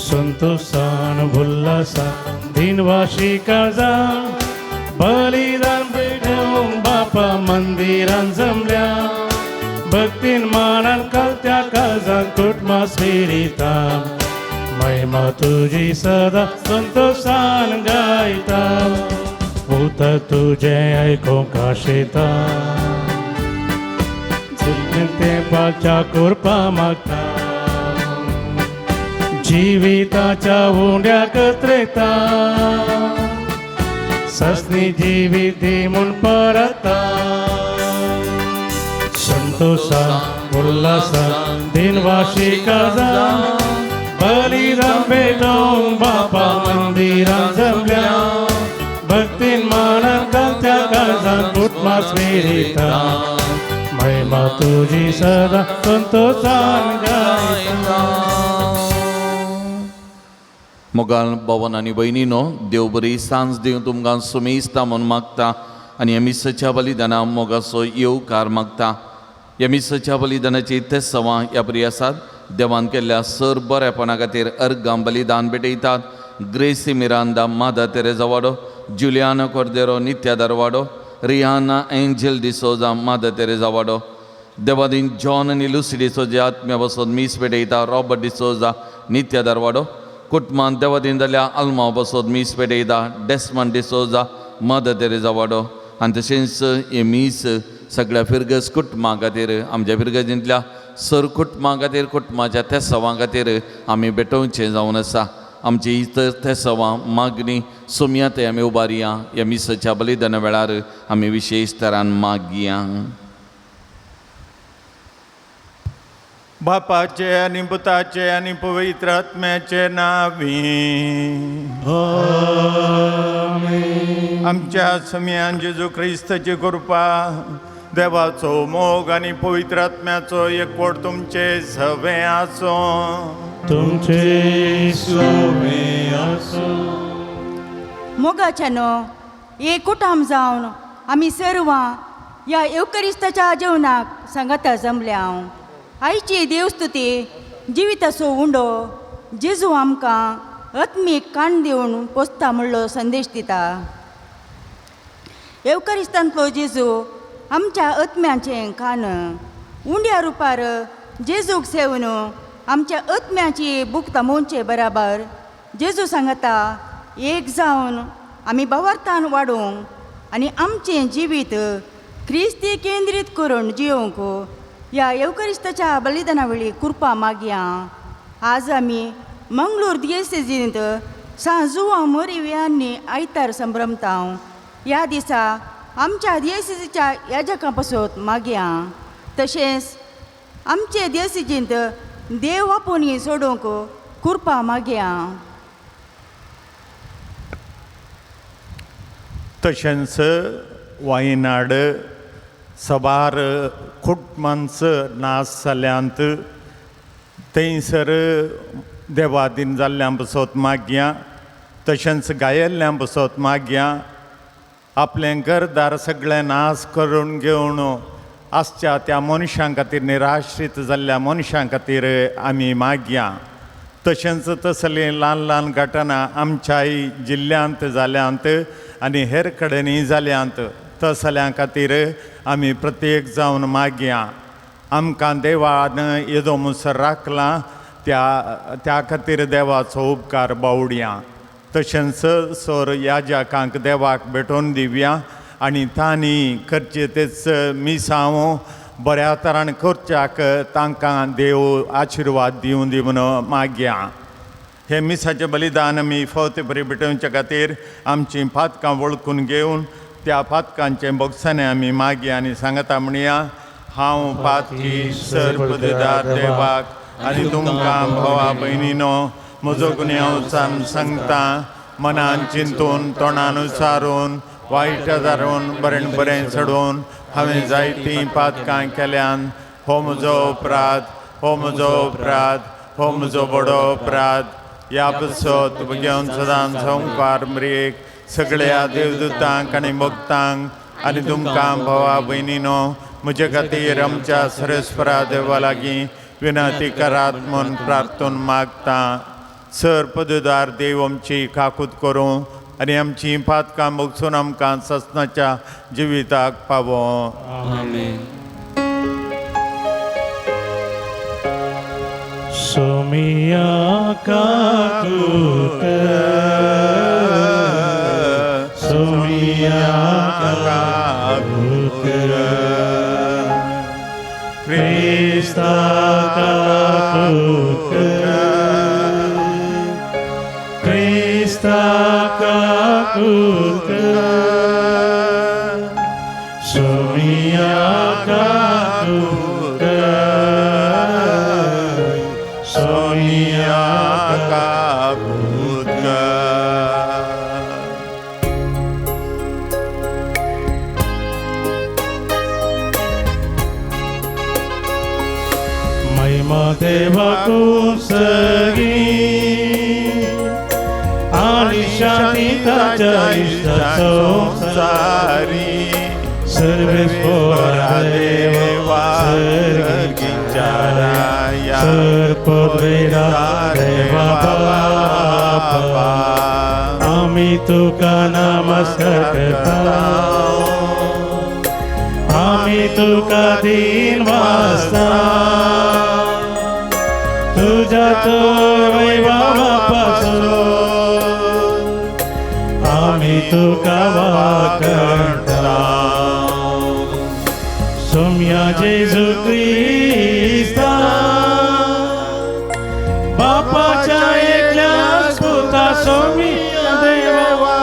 संतोषान उल्हासा दिनवाशी काळजा बलिदान भेटून बापा मंदिरान जमल्या भक्तीन मानान कळत्या काळजान कुटुंबास फेरिता महिमा तुझी सदा संतोषान गायता भूत तुझे ऐकूंक आशेता ते पाच्या कृपा मागता जीविताच्या उंड्याक त्रेता ससनी जीवित दिमून परता संतोषा उल्हासा दिनवाशी काळजा बलिदान भेटून बापा मंदिरान जमल्या भक्तीन मानान घालत्या काळजान कुटुंबास फेरिता महिमा तुझी सदा संतोषान गायता. मोगाल भवन आनी भयणीनो देव बरी सांज दिव तुमकां सुमेस्ता म्हणून मागता आनी ह्या मिसाच्या बलिदाना मोगाचो येवकार मागता. ह्या मिसाच्या बलिदानाची ते सवां ह्या बरी आसात. देवान केल्ल्या सर बरेपणा खातीर अर्गां बलिदान भेटयतात. ग्रेसी मिरांदा मादा तेरेजा वाडो, जुलियाना कोर्देरो नित्यादार वाडो, रिहाना एंजल डिसोजा मादा तेरेजा वाडो, देवादीन जॉन आनी लुसी डिसोजा आत्म्या बसून मीस भेटयता. रॉबर्ट डिसोजा नित्यादार वाडो, कुटुंबान देवादीन जाल्या आल्मा बसोद मीस पेटयता. डेस्मंड डिसोजा मदर तेरेजा वाडो आनी तशेंच हे मीस सगळ्या फिरगस कुटुंबां खातीर आमच्या फिरगजींतल्या सर कुटुंबां खातीर कुटुंबाच्या त्या सवां खातीर आमी भेटोवचें जावन आसा. आमची इतर ते सवां मागणी सुमयात आमी उबारया. ह्या मिसाच्या बलिदाना वेळार आमी विशेश तरान मागया. बापाचे आणि पुताचे आणि पवित्र आत्म्याचे नावी आमच्या समियान जेजू ख्रिस्ताची कृपा देवाचो मोग आणि पवित्र आत्म्याचो एकवट तुमचे सवे आसो. तुमचे सवे आसो. मोगाच्यानो एकूटाम जावन आमी सर्वां ह्या एवकरिस्ताच्या जेवणाक सांगाता जमल्या. आयची देवस्तुती जिविताचो उंडो जेजू आमकां आत्मीक काण दिवन पोसता म्हणलो संदेश दिता. एवकरिस्तांतलो जेजू आमच्या आत्म्याचें कान उंड्या रुपार जेजूक सेवन आमच्या आत्म्याची भूक थांबोवचे बराबर जेजू सांगता एक जावन आमी भावार्थान वाडूंक आनी आमचें जिवीत ख्रिस्ती केंद्रीत करून जियोंक ह्या एवकरिस्ताच्या बलिदाना वेळी कृपा मागया. आज आमी मंगळूर दियेसेजींत सांजुवा मोरिव्यांनी आयतार संभ्रमता. ह्या दिसा आमच्या दियेसेजीच्या याजकां पासत मागया. तशेंच आमचे दियेसेजींत देव आपुनी सोडूंक कृपा मागया. तशेंच वायनाड सबार कुटुंबांचो नाश जाल्यांत थंयसर देवादीन जाल्ल्यां बसत मागया. तशेंच गायल्ल्यां बसत मागया. आपलें घरदार सगळें नाश करून घेवन आसच्या त्या मनशां खातीर निराश्रीत जाल्ल्या मनशां खातीर आमी मागया. तशेंच तसलीं ल्हान ल्हान घटना आमच्याय जिल्ल्यांत जाल्यांत आनी हेर कडेनय जाल्यांत तसल्यां खातीर आमी प्रत्येक जावन मागया. आमकां देवान येदो मुसर राखला त्या खातीर देवाचो उपकार बावडया. तशेंच सर याजकांक देवाक भेटोवन दिवया आनी तांणी करचे तेच मिसांव बऱ्या तरान करच्याक तांकां देव आशिर्वाद दिवं दी म्हणून मागया. हे मिसाचें बलिदान आमी फावती बरी भेटोवचे खातीर आमचीं पातकां वळखून घेवन त्या पातकांचे बोगसाने आमी मागया आनी सांगता म्हणया. हांव पातकी सर्पदार देवाक आनी तुमकां भावा भयणीनो म्हजो गुन्यांव सांगता. मनान चिंतून तोंडानुसारून वाईट दारून बरें बरें सडून हांवें जायतीं पातकां केल्यान हो म्हजो अपराध, हो म्हजो अपराध, हो म्हजो बडो अपराध. ह्या बसत तुका घेवन सदां संवकार म्रियेक सगळ्या देवदूतांक आनी भक्तांक आनी तुमकां भावा भयणीनो म्हजे खातीर आमच्या सरस्वरा देवा लागीं विनंती करात म्हूण प्रार्थून मागता. सर पददार देव आमची काकूत करूं आनी आमची पातकां बगसून आमकां ससनाच्या जिविताक पावो. सोमिया काकूत सोमिया काकूत क्रिस्ता काकूत क्रिस्ता काकूत सोमिया काकूत सोनिया काकूत. महिमा देवाकून सगळी आणि शांती ताच्या इष्ट संसारी सर्वेश्वरा देवा सर्गीच्या राया सर्पवेदा देवा बापा आम्ही तुका नमस्कार करता आम्ही तुका दिन वाजता तुझ्या तो वैभवापासून आम्ही तुका वाकणता. सोम्या जेजू ख्रिस्ता बापाच्या एकल्या पुता सोम्या देवा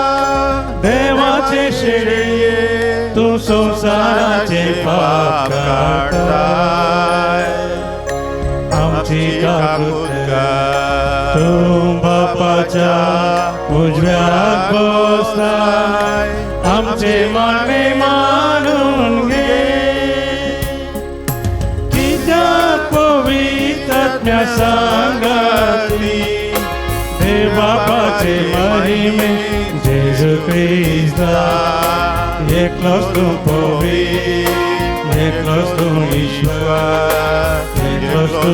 देवाचे शेळे तू संसाराचे पाप काढताय. आमची काकूत तू बापाच्या उजव्यात बसलाय. आमचे मागणे मानून घे कित्याक पवित्रात्म्या सांगती देव बापाचे महिमे जेजू ख्रिस्ता एकलोच तू पवित्र एकलोच तू ईश्वर एकलोच तू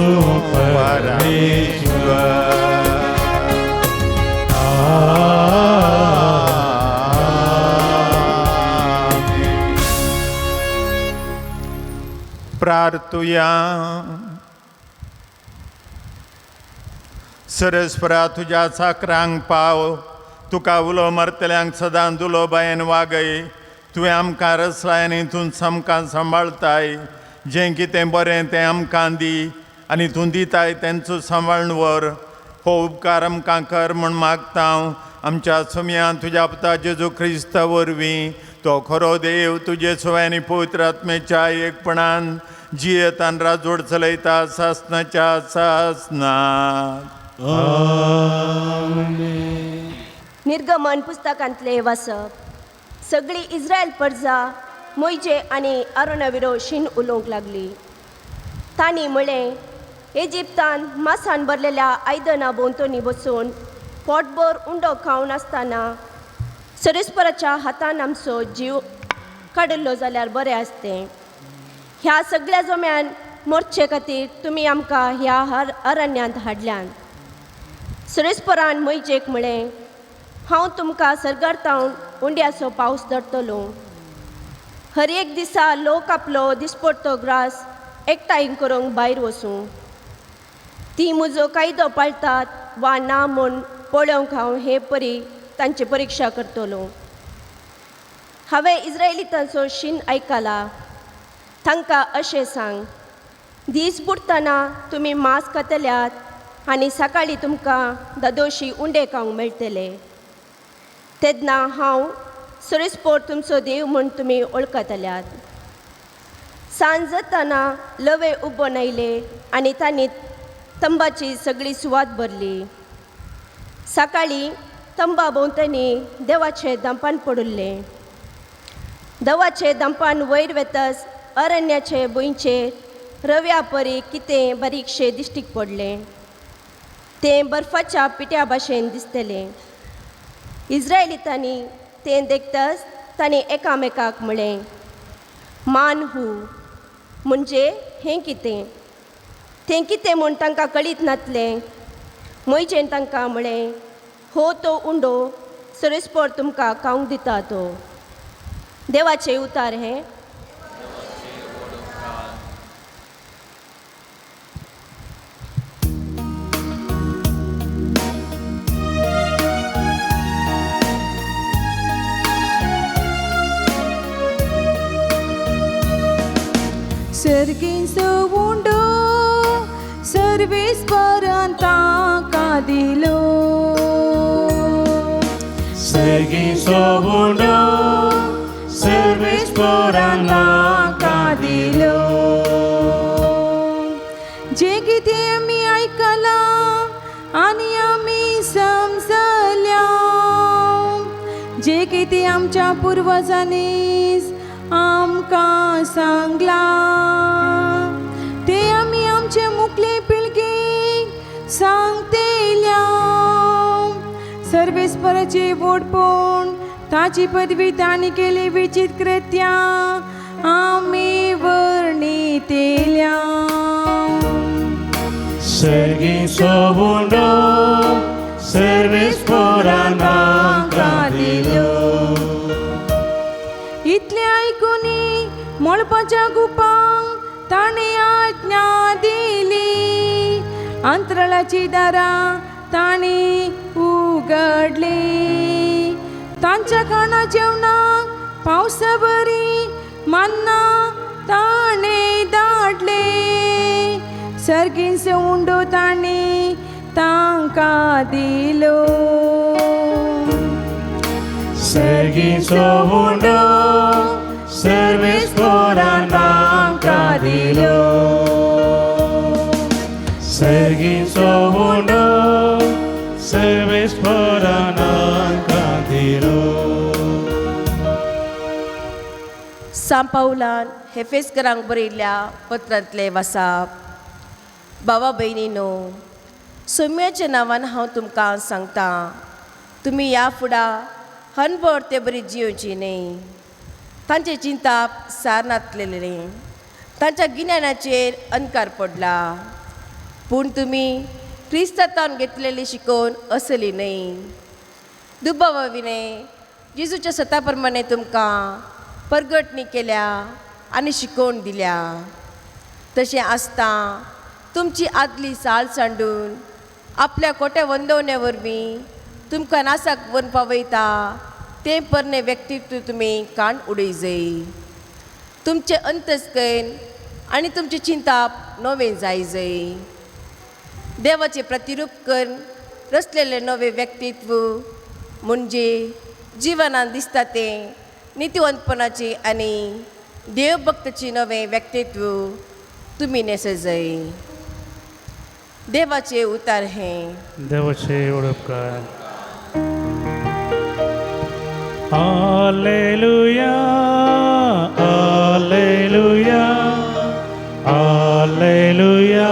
परमेश्वर. प्रार्थुया. सरस्वरा तुझ्या साकरांक पाव तुका उलो मरतल्यांक सदां दुलो बायेन वागय. तुवें आमकां रचलाय आनी तूं समकां सांबाळताय. जें कितें बरें तें आमकां दी आनी तूं दिताय तेंचो सांबाळून व्हर. हो उपकार आमकां कर म्हूण मागता हांव आमच्या सुमया तुज्या पुता जेजू क्रिस्ता वरवीं. तो खरो देव तुजे सवय आनी पवित्र आत्मेच्या एकपणान जियेतान राजवड चलयता सासनाच्या सासनात. निर्गमन पुस्तकांतले वाचप. सगळी इस्रायल प्रजा मोइजे आनी आरोना विरो शीन उलोवंक लागली. तांणी म्हळें इजिप्तान मासान भरलेल्या आयदनां भोंवतणी बसून पोटभर उंडो खावन आसतना सरस्वराच्या हातान आमचो जीव काडिल्लो जाल्यार बरें आसतें. ह्या सगळ्या जोम्यान मोरचे खातीर तुमी आमकां ह्या अरण्यांत हाडल्यान. सरस्वरान मोइजेक म्हळें हांव तुमकां सरगर्तावन उंड्याचो पावस धरतलो. हर एक दिसा लोक आपलो दिसपडटो ग्रास एकठांय करूंक भायर वचूं. ती म्हजो कायदो पाळटात वा ना म्हूण पळोवंक हांव हे परी तांची परिक्षा करतलो. हांवें इस्रायलितांचो शीन आयकला. तांकां अशें सांग दीस बुडटना तुमी मांस खातल्यात आनी सकाळीं तुमकां दादोशी उंडे खावंक मेळटले. तेन्ना हांव सरस्पोर तुमचो देव म्हूण तुमी वळखतल्यात. सांज जातना लवे उबोन आयले आनी तांणी तंबाची सगळी सुवात भरली. सकाळीं स्तंभा भोंवतणी देवाचे दंपान पडुल्ले. देवाचे दंपान वयर वेतस अरण्याचे भुंयचेर रव्या परी कितें बारीकशे दिश्टीक पडले. तें बर्फाच्या पिट्या भाशेन दिसतलें. इस्रायलितांनी तें देखतच तांणी एकामेकाक म्हळें, मान हू म्हणजे हें कितें. तें कितें म्हूण तांकां कळीत नासलें. मोयजेन तांकां म्हळें, हो तो उंडो सरस्पोर तुमकां खावंक दिता तो. देवाचें उतार हें. सर्गीचो उंडो सर्वेस परंत तांकां दिलो. सर्गीचो उंडो सर्वेस परंत तांकां दिलो. जे कितें आमी आयकलां आनी आमी समजल्या, जे कितें आमच्या पुर्वजांनीच आमकां सांगलां, तें आमी आमचे मुखले पिळगेक सांगतेल्या. सर्वेस्पराची वोडपूण ताची पदवी तांणी केली विचित कृत्यां आमी वर्णितेल्या. सर्गीचो उंडो सर्वेस परंत तांकां दिलो. इतले आयकुनी मळपाच्या गुपांक ताणें आज्ञा दिली. अंतराळाची दारां ताणें उगडली. तांच्या खाणा जेवणाक पावसा बरी मन्ना ताणें धाडले. सर्गीचो उंडो ताणें तांकां दिलो. सर्गीचो उंडो सर्वेस परंत तांकां दिलो. सर्गीचो उंडो सर्वेस परंत तांकां दिलो. सांत पावलान हेफेसकरांक बरयल्ल्या पत्रांतले वाचप. भावा भयणीनो, सोम्याच्या नांवान हांव तुमकां सांगतां, तुमी ह्या फुडां हनभर ते बरी जियोची न्ही. तांचे चिंताप सार नातलेलें. तांच्या गिन्यानाचेर अंधकार पडला. पूण तुमी क्रिस्तांतान घेतलेली शिकोवन असली न्ही. दुबावाविने जेजूच्या सता प्रमाणे तुमकां परगटणी केल्या आनी शिकोवन दिल्या. तशें आसता तुमची आदली साल सांडून आपल्या खोट्या वंदवण्या वरवीं तुमकां नासाक व्हरून पावयता तें परणे व्यक्तित्व तुमी काण उडय जाय. तुमचे अंतस्कैन आनी तुमची चिंताप नवें जाय जाय. देवाचे प्रतिरूप करून रचलेले नवे व्यक्तित्व म्हणजे जिवनान दिसता तें नितीवंतपणाची आनी देवभक्ताची नवें व्यक्तित्व तुमी नेस जाय. देवाचे उतार हें. देवाचे ओळखकार. Hallelujah hallelujah hallelujah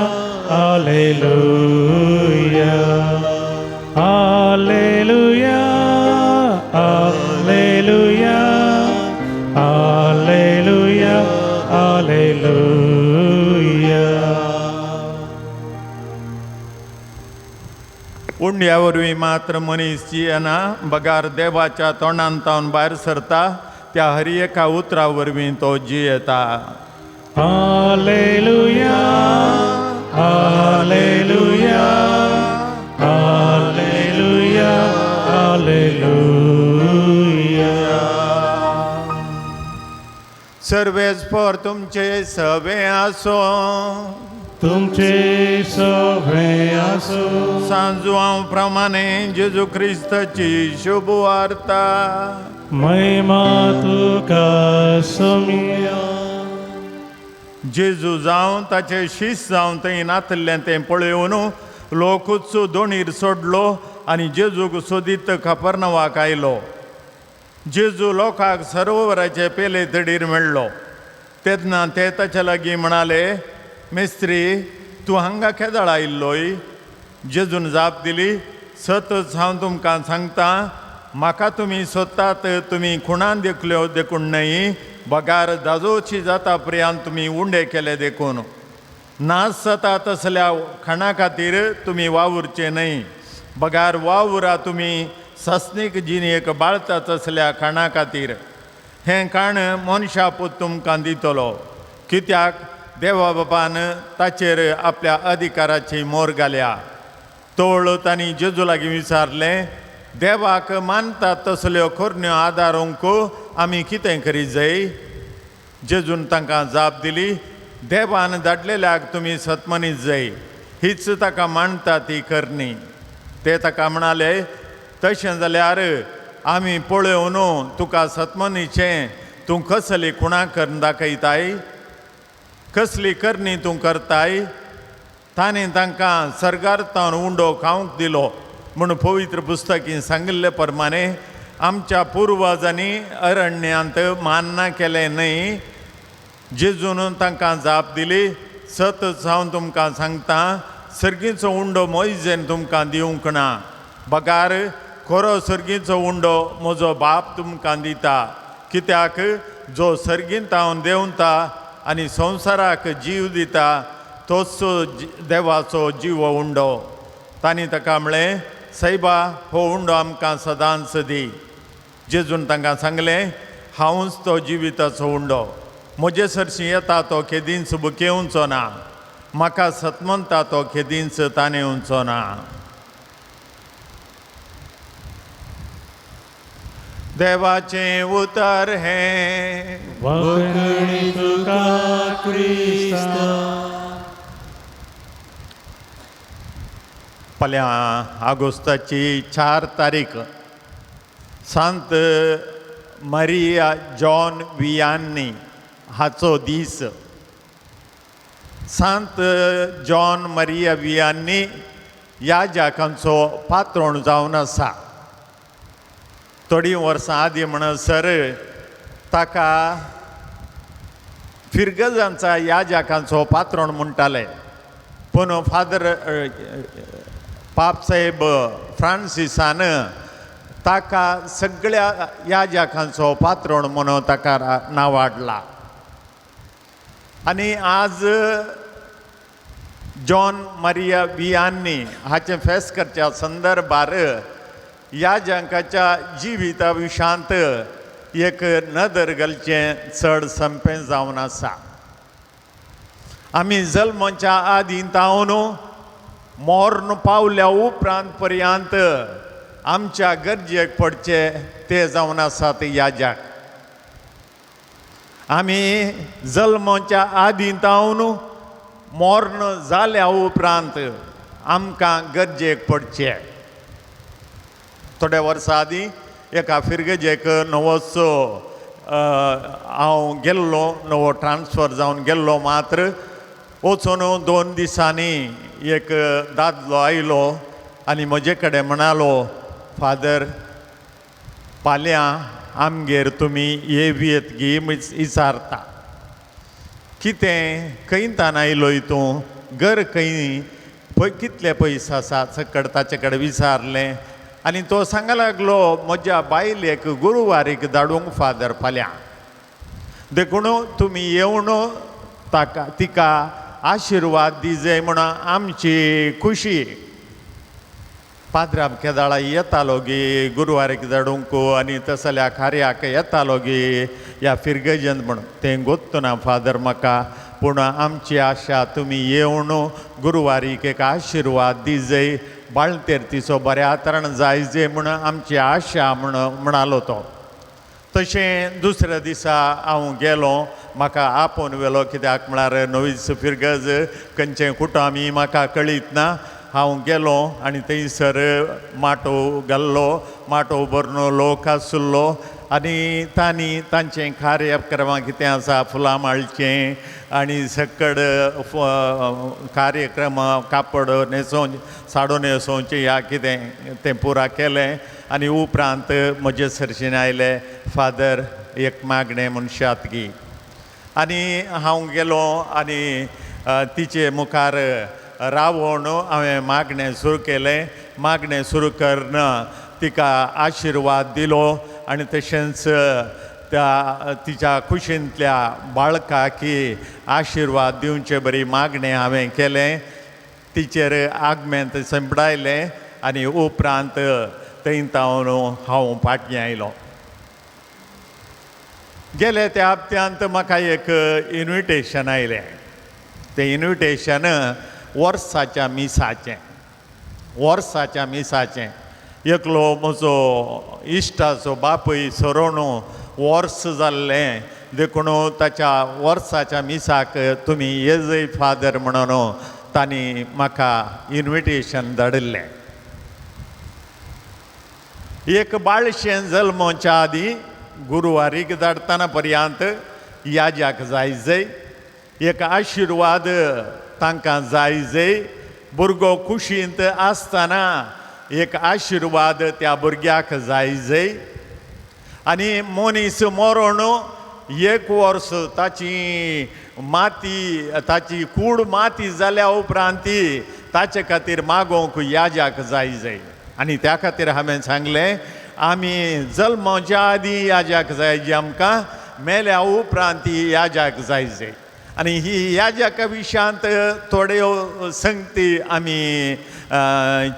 hallelujah hallelujah hallelujah hallelujah hallelujah. उंड्या वरवीं मात्र मनीस जियेना, बगार देवाच्या तोंडान तावन भायर सरता त्या हर एका उतरा वरवीं तो जियेता. Hallelujah hallelujah hallelujah hallelujah. सर्वेस्पर तुमचे सवे आसो. तुमचे सवे आसो. सांजुआं प्रमाणे जेजू क्रिस्ताची शुभ वार्ता. महिमा तुका सोमिया. जेजू जावन ताचे शिश जावन थंय नातल्लें तें पळयोवन लोक उत्सव दोणीर सोडलो आनी जेजूक सोदीत कफरनवाक आयलो. जेजू लोकांक सरोवराचे पेले तडीर मेळ्ळो. तेन्ना ते ताचे लागीं म्हणाले, मेस्त्री तूं हांगा केदाळ आयिल्लोय? जेजून जाप दिली, सतच हांव तुमकां सांगता, म्हाका तुमी सोदतात तुमी खुणान देखल्यो देखून न्हय, बगार दाजोवची जाता पर्यंत तुमी उंडे केले देखून. नाश जाता तसल्या खाणा खातीर तुमी वावुरचे न्हय, बगार वावुरा तुमी सस्नीक जिणेक बाळता तसल्या खाणा खातीर. हें खाण मनशा पूत तुमकां दितलो, कित्याक देवा बापान ताचेर आपल्या अधिकाराची मोर घाल्या. तोळ तांणी जेजू लागीं विचारलें, देवाक मानता तसल्यो खोरण्यो आदारूंक आमी कितें करीत जाय? जेजून तांकां जाप दिली, देवान धाडलेल्याक तुमी सतमनीत जाय, हीच ताका मानता ती करणी. ते ताका म्हणाले, तशें जाल्यार आमी पळोवन तुका सतमनीचें तूं कसली खुणां करून दाखयताय, कसली करणी तूं करताय? ताणें तांकां सर्गार्थान उंडो खावंक दिलो म्हूण पवित्र पुस्तकीन सांगिल्ले प्रमाणे आमच्या पुर्वजांनी अरण्यांत मान्ना केलें न्हय. जेजून तांकां जाप दिली, सतच हांव तुमकां सांगता, सर्गीचो उंडो मोइजेन तुमकां दिवंक ना, बगार खरो सर्गीचो उंडो म्हजो बाप तुमकां दिता. कित्याक जो सर्गींत हांव देंवता आनी संवसाराक जीव दिता तोच देवाचो जीव उंडो. तांणी ताका म्हळें, सैबा हो उंडो आमकां सदांच दी. जेजून तांकां सांगलें, हांवूच तो जिविताचो उंडो, म्हजे सरशी येता तो केदींच बुकेवचो ना, म्हाका सतमनता तो केदींच ताणेवचो ना. देवाचें उतर हें, वखणी तुका क्रिस्ता. फाल्यां आगोस्ताची 4 तारीख सांत मारिया जॉन वियान्नी हाचो दीस. सांत जॉन मारिया वियान्नी याजकांचो पात्रोण जावन आसा. थोडीं वर्सां आदीं म्हणसर ताका फिरगजांचा याजकांचो पात्रोण म्हणटाले, पूण फादर पाप साहेब फ्रांसिसान ताका सगळ्या याजकांचो पात्रोण म्हणून ताका नांव हाडलां. आनी आज जॉन मारिया वियान्नी हाचें फेस्त करच्या संदर्भार याजकाच्या जिविता विशांत एक नदर घालचें चड संपें जावन आसा. आमी जल्माच्या आदीं तावन मरण पावल्या उपरांत पर्यंत आमच्या गरजेक पडचे ते जावन आसात याजक. आमी जल्माच्या आदीं तावन मरण जाल्या उपरांत आमकां गरजेक पडचे. थोड्या वर्सां आदीं एका फिरगजेक नवोचो हांव गेल्लो, नवो ट्रान्सफर जावन गेल्लो. मात्र वचून 2 दिसांनी एक दादलो आयलो आनी म्हजे कडेन म्हणालो, फादर फाल्यां आमगेर तुमी येवयेत गी विचारता. कितें खंयतान आयलोय तूं? घर खंय? कितले पयस आसा सकड ताचे कडेन विचारलें. आनी तो सांगूंक लागलो, म्हज्या बायलेक गुरुवारीक धाडूंक फादर फाल्यां, देखून तुमी येवन तिका आशिर्वाद दिजय म्हणून आमची खुशी. पाद्राम केदाळा येतालो गे गुरुवारीक धाडूंक आनी तसल्या कार्याक येतालो गे ह्या फिरगजेंत म्हणून. तें गोत्त ना फादर म्हाका, पूण आमची आशा तुमी येवन गुरुवारीक एक आशिर्वाद दिजय, बाळतेर तिचो बऱ्या तरेन जायजे म्हूण आमची आशा म्हणालो तो. तशें दुसऱ्या दिसा हांव गेलो, म्हाका आपोवन व्हेलो, कित्याक म्हळ्यार नवीस फिरगज खंयचें कुटुंबी म्हाका कळीत ना. हांव गेलो आनी थंयसर माटो घाल्लो, माटो भरून लोक आसलो आनी तांचें कार्यक्रमां कितें आसा फुलां माळचें आनी सकड कार्यक्रम कापड न्हेसोवन साडो न्हेसोवचें या कितें तें पुरा केलें आनी उपरांत म्हजे सरशीन आयले फादर एक मागणें म्हूण शातगी आनी हांव गेलो आनी तिचे मुखार रावून हांवें मागणें सुरू केलें. मागणें सुरू करना तिका आशिर्वाद दिलो आनी तशेंच त्या तिच्या कुशींतल्या बाळकाकी आशिर्वाद दिवचे बरी मागणें हांवें केलें. तिचेर आगमेंत संपडायलें आनी उपरांत थंयतावन हांव फाटीं आयलो. गेले त्या हप्त्यांत म्हाका एक इन्विटेशन आयलें. तें इन्विटेशन वर्साच्या मिसाचें. एकलो म्हजो इश्टाचो बापूय सरोन वर्स जाल्लें देखून ताच्या वर्साच्या मिसाक तुमी येजय फादर म्हणून तांणी म्हाका इन्विटेशन धाडिल्लें. एक बाळशें जल्मच्या आदीं गुरुवारीक धाडटना पर्यंत याज्याक जायजय, एक आशिर्वाद तांकां जायजय, भुरगो कुशींत आसतना एक आशिर्वाद त्या भुरग्याक जायजय आनी मनीस मरोन एक वर्स ताची कूड माती जाल्या उपरांत ताचे खातीर मागोवंक याज्याक जायजय. आनी त्या खातीर हांवें सांगलें आमी जल्माच्या आदीं याज्याक जायजी आमकां, मेल्या उपरांत याज्याक जायजय. आनी ही याज्याका विशयांत थोड्यो संगती आमी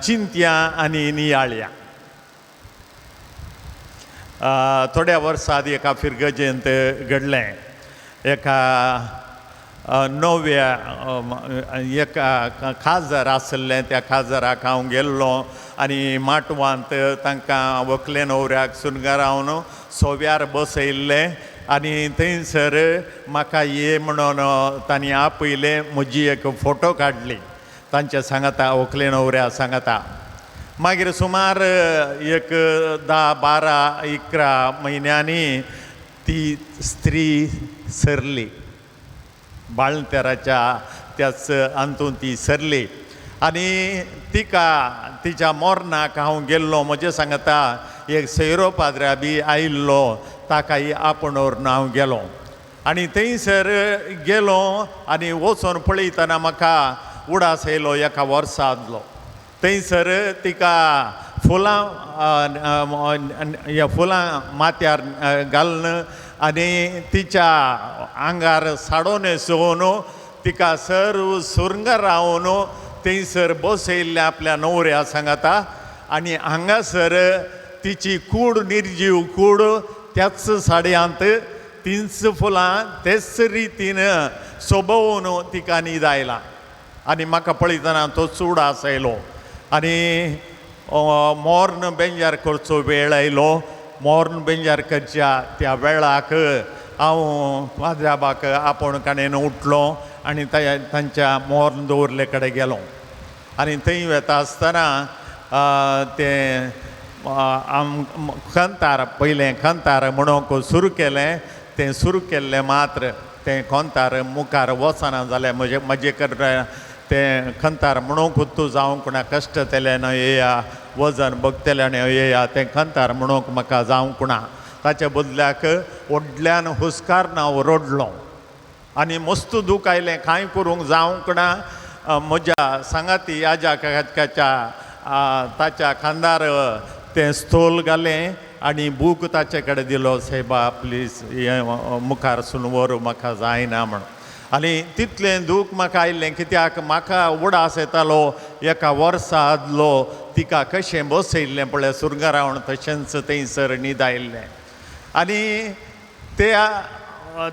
चिंत्या आनी नियाळ्या. थोड्या वर्सां एका फिरगजेंत घडलें. एका नव्या एका खाजर आसलें, त्या खाजराक हांव गेल्लो आनी माटवांत तांकां व्हंकले न्हवऱ्याक सुनगारावन सोव्यार बसयल्लें आनी थंयसर म्हाका ये म्हणून तांणी आपयलें. म्हजी एक फोटो काडली तांच्या सांगाता, व्हंकले न्हवऱ्या सांगाता. मागीर सुमार एक 10-12-11 म्हयन्यांनी ती स्त्री सरली. बाळंतेराच्या त्याच हातूंत ती सरली आनी तिका तिच्या मोरणाक हांव गेल्लो. म्हजे सांगता एक सैरो पाद्र्या बी आयिल्लो, ताकाय आपोणोर हांव गेलो आनी थंयसर गेलो आनी वचून पळयतना म्हाका उडास येयलो एका वर्सा आदलो. थंयसर तिका फुलां माथ्यार घालन आनी तिच्या आंगार साडो न्हेसोवन तिका सर्व सुरंग रावन थंयसर बसयल्लें आपल्या न्हवऱ्या सांगाता. आनी हांगासर तिची कूड निर्जीव कूड त्याच साडयांत तीच फुलां तेच रितीन सोबोवन तिका न्हीद आयला. आनी म्हाका पळयतना तो चूड आसयलो आनी मोर्न बेंजार करचो वेळ आयलो. मोर्न बेंजार करच्या त्या वेळाक हांव पाद्र्याबाक आपोणकाणेन उठलो आनी तांच्या मोर्न दवरले कडेन गेलो आनी थंय वता आसतना तें खंतार पयलें खंतार म्हणूंक सुरू केलें. तें सुरू केल्लें मात्र तें खंतार मुखार वचना जालें. म्हजे कर तें खंतार म्हणूंकूच तूं जावंक ना. कश्ट तेल्यान येया, वजन भोगतेल्यान येया, तें खंतार म्हणूंक म्हाका जावंक ना. ताच्या बदल्याक व्हडल्यान हुस्कारण हांव रडलो आनी मस्त दूख आयलें. कांय करूंक जावंक ना. म्हज्या सांगाती याज्याच्या ताच्या खांदार तें स्थोल घालें आनी बूक ताचे कडेन दिलो. सायबा प्लीज मुखार सून व्हर, म्हाका जायना म्हण. आनी तितलें दूख म्हाका आयिल्लें कित्याक म्हाका उडास येतालो एका वर्सा आदलो तिका कशें बसयल्लें पळय सुरंगारावन तशेंच थंयसर न्हीद आयिल्लें. आनी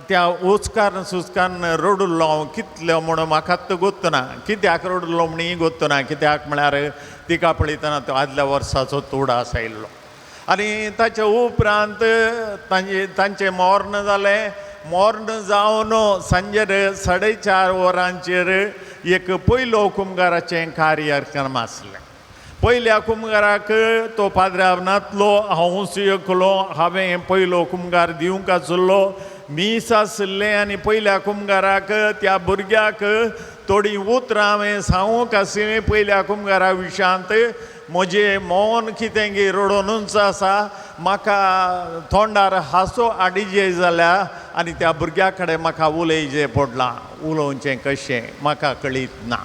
त्या उचकान सुचकान रडुल्लो हांव कितलो म्हणून म्हाकाच गोत्त ना. कित्याक रडुल्लो म्हणून गोत्त ना. कित्याक म्हळ्यार तिका पळयतना तो आदल्या वर्साचो उडास आयिल्लो. आनी ताच्या उपरांत तांचें मोर्न जालें. मोर्न जावन सांजेर 4:30 वरांचेर एक पयलो हुकुमगाराचें कार्यक्रम आसलें. पयल्या हुकुमगाराक तो पाद्र्याव नातलो, हांवूच एकलो, हांवें पयलो हुकुमगार दिवंक आसलो, मीस आसलें आनी पयल्या हुकुमगाराक त्या भुरग्याक थोडीं उतरां हांवें सांगूंक आसलीं पयल्या हुकुमगारा विशयांत. म्हजें मौन कितें गे रडोनूच आसा, म्हाका तोंडार हांसो हाडिजे जाल्या आनी त्या भुरग्या कडेन म्हाका उलयचें पडलां. उलोवचें कशें म्हाका कळीत ना.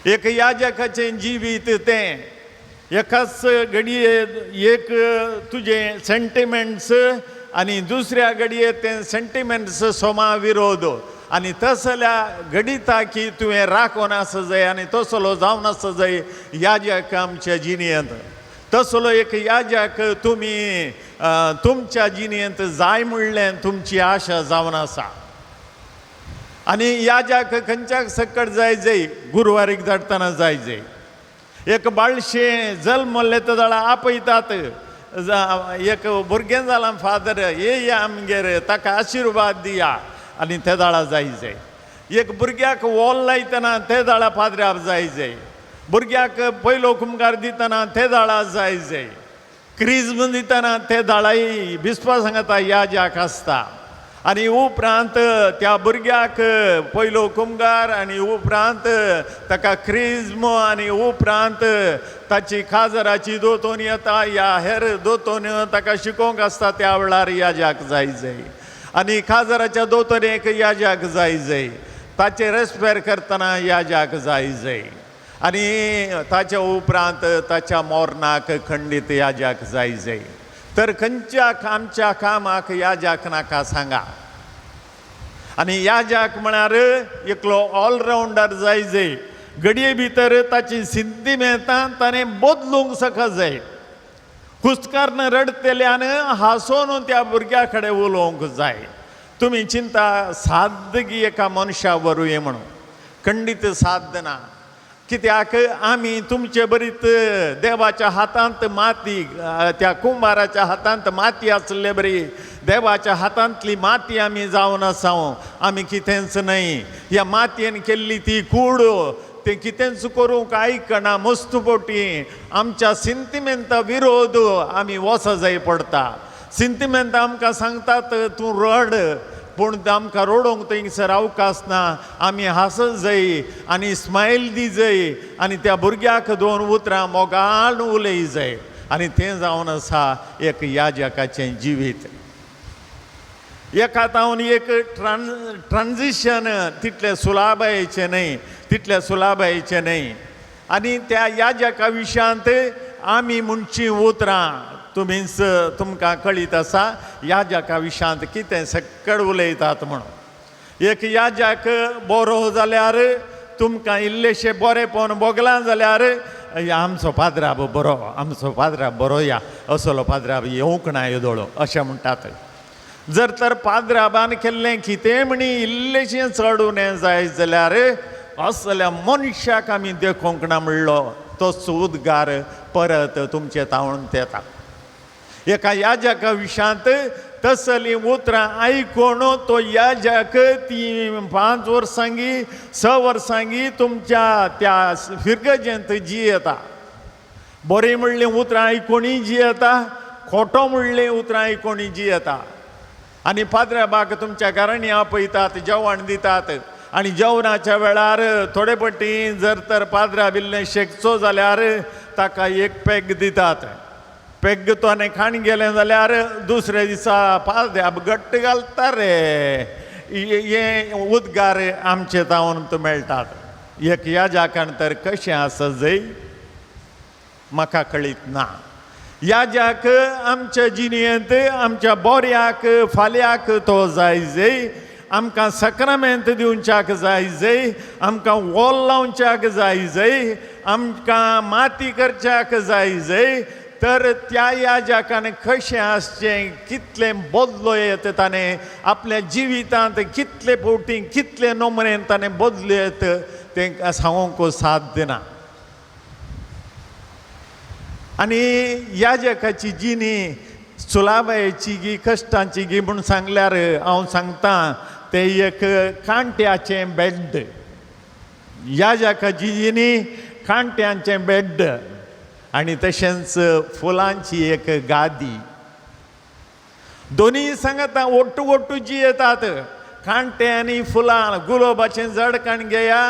एक याजकाचें जिवीत तें एकाच घडये एक तुजें सेंटिमेंट्स आनी दुसऱ्या घडये तें सेंटिमेंट्स सोमा विरोध. आनी तसल्या घडिता की तुवें राखून आसा जाय आनी तसलो जावन आसा जाय याजक आमच्या जिणेंत. तसलो एक याजक तुमी तुमच्या जिणेंत जाय म्हणलें तुमची आशा जावन आसा. आनी याजक खंयच्याक सकट जाय जाय, गुरुवारीक धाडटना जाय जाय. एक बाळशें जल्मले तदाळा आपयतात, एक भुरगें जालां फादर येया आमगेर ताका आशिर्वाद दिया आनी ते दाळा जाय जाय. एक भुरग्याक वॉल लायतना ते दाळा पाद्र्यार जाय जाय. भुरग्याक पयलो हुकुमगार दितना ते दाळा जाय जाय. क्रिस्म दितना ते दाळाय बिस्पा सांगता याजक आसता. आनी उपरांत त्या भुरग्याक पयलो हुकुमगार आनी उपरांत ताका क्रिस्म आनी उपरांत ताची खाजराची दोतोन येता या हेर दोतोन ताका शिकोवंक आसता त्या वेळार याजक जाय जाय. आनी खाजराच्या दोतोनेक याजक जाय जाय. ताचे रेस्पेर करतना याजक जाय जाय. आनी ताच्या उपरांत ताच्या मोरणाक खंडीत याजक जाय जाय. तर खंयच्या आमच्या कामाक याजक नाका सांगा. आनी याजक म्हळ्यार एकलो ऑलरावंडर जाय जाय. घडये भितर ताची सिद्धी मेळटा ताणें बदलूंक सका जाय. कुस्कारण रडतल्यान हांसोन त्या भुरग्या कडेन उलोवंक जाय. तुमी चिंता साद्दगी एका मनशा वरुये म्हणून, खंडीत साद्द ना. कित्याक आमी तुमचे बरीत देवाच्या हातांत माती, त्या कुंभाराच्या हातांत माती आसले बरी देवाच्या हातांतली माती आमी जावन आसा. आमी कितेंच न्हय. ह्या मातयेन केल्ली ती कूड ते कितेंच करूंक आयकना. मस्तपोटी आमच्या सिंतिमेंता विरोध आमी वच जाय पडटा. सिंतिमेंत आमकां सांगतात तूं रड, पूण आमकां रडोवंक थंयसर अवकाश ना. आमी हांसत जाय आनी स्मायल दी जाय आनी त्या भुरग्याक दोन उतरां मोगान उलय जाय. आनी तें जावन आसा एक याजकाचें जिवीत. एक आतां एक ट्रान्झिशन तितलें सुलाबायेचें न्हय, तितलें सुलाबायेचें न्हय. आनी त्या याजका विशयांत आमी म्हणची उतरां तुमीच तुमकां कळीत आसा याजका विशयांत कितें सक्कड उलयतात म्हणून. एक याजक बरो जाल्यार तुमकां इल्लेशें बरेपण भोगलां जाल्यार आमचो पाद्राब बरो, आमचो पाद्राब बरो या, असलो पाद्राब येवंक ना येदोळो अशें म्हणटात. जर तर पाद्राबान केल्लें कितें म्हणी इल्लेशें चडून जाय जाल्यार असल्या मनशाक आमी देखूंक ना म्हणलो तोच उद्गार परत तुमचे तावंत येता. एका याजका विशयांत तसलीं उतरां आयकून तो याजक ती 5 वर्सांगी 6 वर्सांगी तुमच्या त्या फिरगजेंत जियेता. बरें म्हणलें उतरां आयकोणी जियेता, खोटो म्हणलें उतरां आयकोणी जियेता. आनी पाद्राबाक तुमच्या घरांनी आपयतात, जेवण दितात आनी जेवणाच्या वेळार थोडे पटी जर तर पाद्रा बिल्लें शेकचो जाल्यार ताका एक पेग दितात. पेग तोने खाण गेलें जाल्यार दुसऱ्या दिसा पाद्राब घट्ट घालता रे. हे उद्गार आमचे तावंत मेळटात. एक याजकान तर कशें आसा जय म्हाका कळीत ना. याजक आमच्या जिणेंत आमच्या बोऱ्याक फाल्यांक तो जाय जय. आमकां सक्रामेंत दिवच्याक जाय जय, आमकां वॉल लावच्याक जाय जय, आमकां माती करच्याक जाय जय. तर त्या याजकान कशें आसचें, कितलें बदलोयत ताणें आपल्या जिवितांत कितले फावटी कितले नोमरेन ताणें बदलयत तें सांगूंक साध्य ना. आनी याजकाची जिणी सुलाबायेची गी कश्टांची गी म्हूण सांगल्यार हांव सांगतां तें एक कांट्याचें बेड्ड. याजका जिजीनी खांट्यांचें बेड्ड आनी तशेंच फुलांची एक गादी दोनी सांगता ओट्टू जी येतात खांटे आनी फुलां गुलाबाचें झाड घेया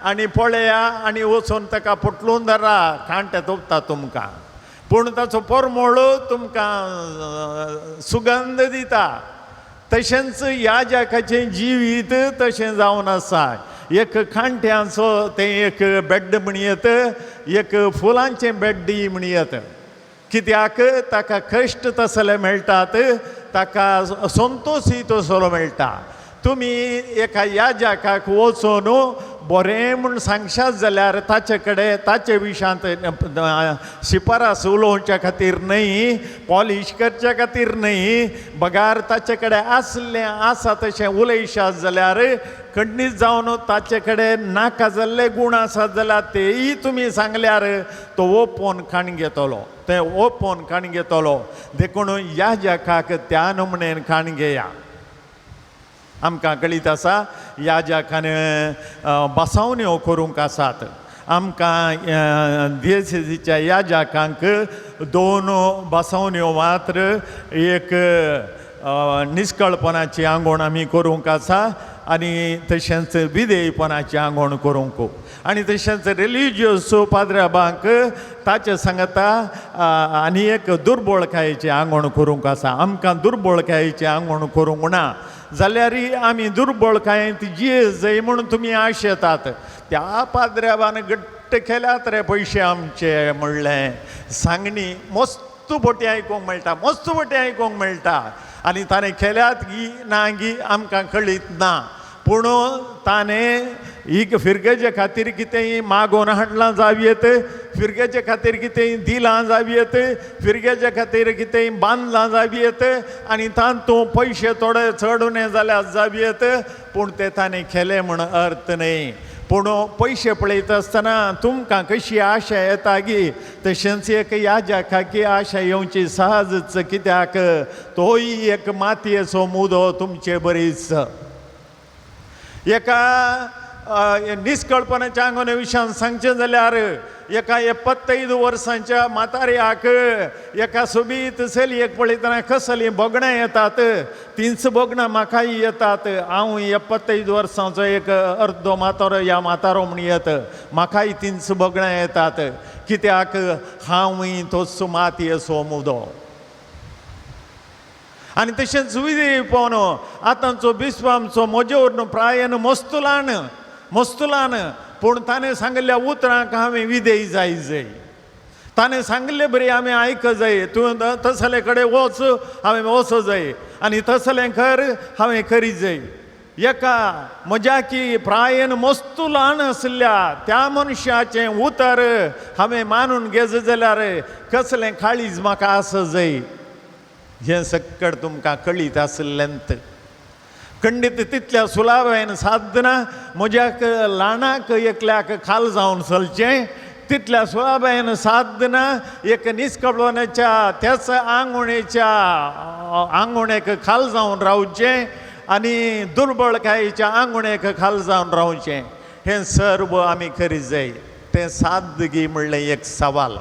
आनी पळया आनी वचून ताका पटलून धरा खांटे तोपता तुमकां पूण ताचो परमळ तुमकां सुगंध दिता तशेंच याजकाचें जिवीत तशें जावन आसा एक खांट्यांचो तें एक बेड्ड म्हणयत एक फुलांचें बेड्डी म्हणयत कित्याक ताका कश्ट तसले मेळटात ताका संतोषी तसलो मेळटा तुमी एका याजकाक वचून बरें म्हूण सांगशात जाल्यार ताचे कडेन ताचे विशांत शिफारस उलोवच्या खातीर न्हय पॉलिश करच्या खातीर न्हय बगार ताचे कडेन आसलें आसा तशें उलयशात जाल्यार खंडीत जावन ताचे कडेन नाका जाल्ले गूण आसात जाल्यार तेय तुमी सांगल्यार तो ओपोवन खाण घेतलो ते ओपोवन खाण घेतलो देखून याजकाक त्या नमूनेन खाण घेया आमकां कळीत आसा याजकान बसावण्यो करूंक आसात आमकां दियेसीच्या याजकांक 2 बसावण्यो मात्र एक निश्कळपणाची आंगोण आमी करूंक आसा आनी तशेंच विधेयपणाची आंगोण करूंक आनी तशेंच रिलिजियस पाद्र्याबांक ताचे सांगता आनी एक दुर्बळकायेचें आंगोण करूंक आसा आमकां दुर्बळकायेचें आंगोण करूंक ना जाल्यार आमी दुर्बळकायेंत जियेस जाय म्हणून तुमी आशेतात त्या पाद्र्याबान घट्ट केल्यात रे पयशे आमचे म्हणलें सांगणी मस्त बोटी आयकूंक मेळटा मस्त बोटी आयकूंक मेळटा आनी ताणें केल्यात गी ना गी आमकां कळीत ना पूण ताणें ही फिरगेचे खातीर कितेंय मागोवन हाडलां जावयेत फिरगेचे खातीर कितेंय दिलां जावयेत फिरगेचे खातीर कितेंय बांदलां जावयेत आनी तातूंत पयशे थोडे चड उणे जाल्यार जावयेत पूण तें ताणें केलें म्हण अर्थ न्हय पूण पयशे पळयत आसतना तुमकां कशी आशा येता गी तशेंच एक याजकाची आशा येवची सहजच कित्याक तोय एक मातयेचो मुदो तुमचे बरीच एका निश्कळपणाच्या आंगोने विशयान सांगचें जाल्यार एका 75 वर्सांच्या म्हाताऱ्याक एका सोबीत चलयेक पळयतना कसलीं बोगणां येतात 300 बोगणां म्हाकाय येतात हांव 75 वर्सांचो एक अर्दो म्हातारो या म्हातारो म्हणयत म्हाकाय 300 बोगणां येतात कित्याक हांवूय तोच मातयेचो मुदो आनी तशेंच विधेयपण आतांचो बिस्वामचो म्हजे प्रायेन मस्तुलान पूण ताणें सांगल्ल्या उतरांक हांवें विधेय जाय ताणें सांगलें बरें हांवें आयक जाय तूं तसले कडेन वच हांवें वच जाय आनी तसलें कर हांवें करी जाय एका म्हज्या की प्रायेन मस्तुलान आसल्या त्या मनशाचें उतर हांवें मानून घेज जाल्यार कसलें काळीज म्हाका आस जाय हें सक्कड तुमकां कळीत आसलेंत खंडीत तितल्या सुलावेन साधना म्हज्याक ल्हानाक एकल्याक खाल जावन चलचें तितल्या सुलावेन साधना एक निश्कळपणाच्या त्याच आंगोणेक खाल जावन रावचें आनी दुर्बळकायेच्या आंगोणेक खाल जावन रावचें हें सर्व आमी करीत जाय तें साद्दगी म्हणलें एक सवाल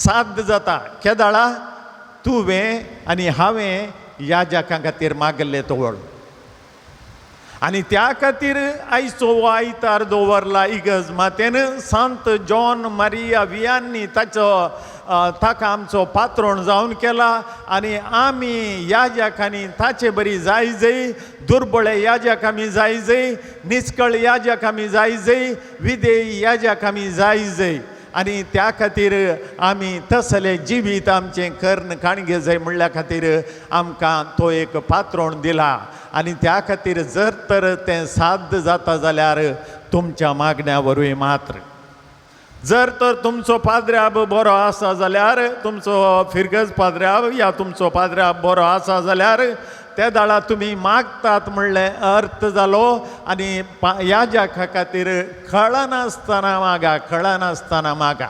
साध्य जाता केदाळा तुवें आनी हांवें याजकां खातीर मागलें तोवळ आनी त्या खातीर आयचो आयतार दवरला इगर्ज मातेन सांत जॉन मारिया वियांनी ताका आमचो पात्रोण जावन केला आनी आमी याजकांनी ताचे बरी जाय दुर्बळे याजक आमी जाय निश्कळ याजक आमी जाय विधेय याजक आमी जाय आनी त्या खातीर आमी तसलें जिवीत आमचें कर्ण काणगे जाय म्हणल्या खातीर आमकां तो एक पात्रोण दिला आनी त्या खातीर जर तर तें साध्य जाता जाल्यार तुमच्या मागण्या वरवीं मात्र जर तर तुमचो पाद्र्याब बरो आसा जाल्यार तुमचो फिरगज पाद्र्याब या तुमचो पाद्र्याब बरो आसा जाल्यार त्या दाळा तुमी मागतात म्हणलें अर्थ जालो आनी याजका खातीर कळनासतना मागा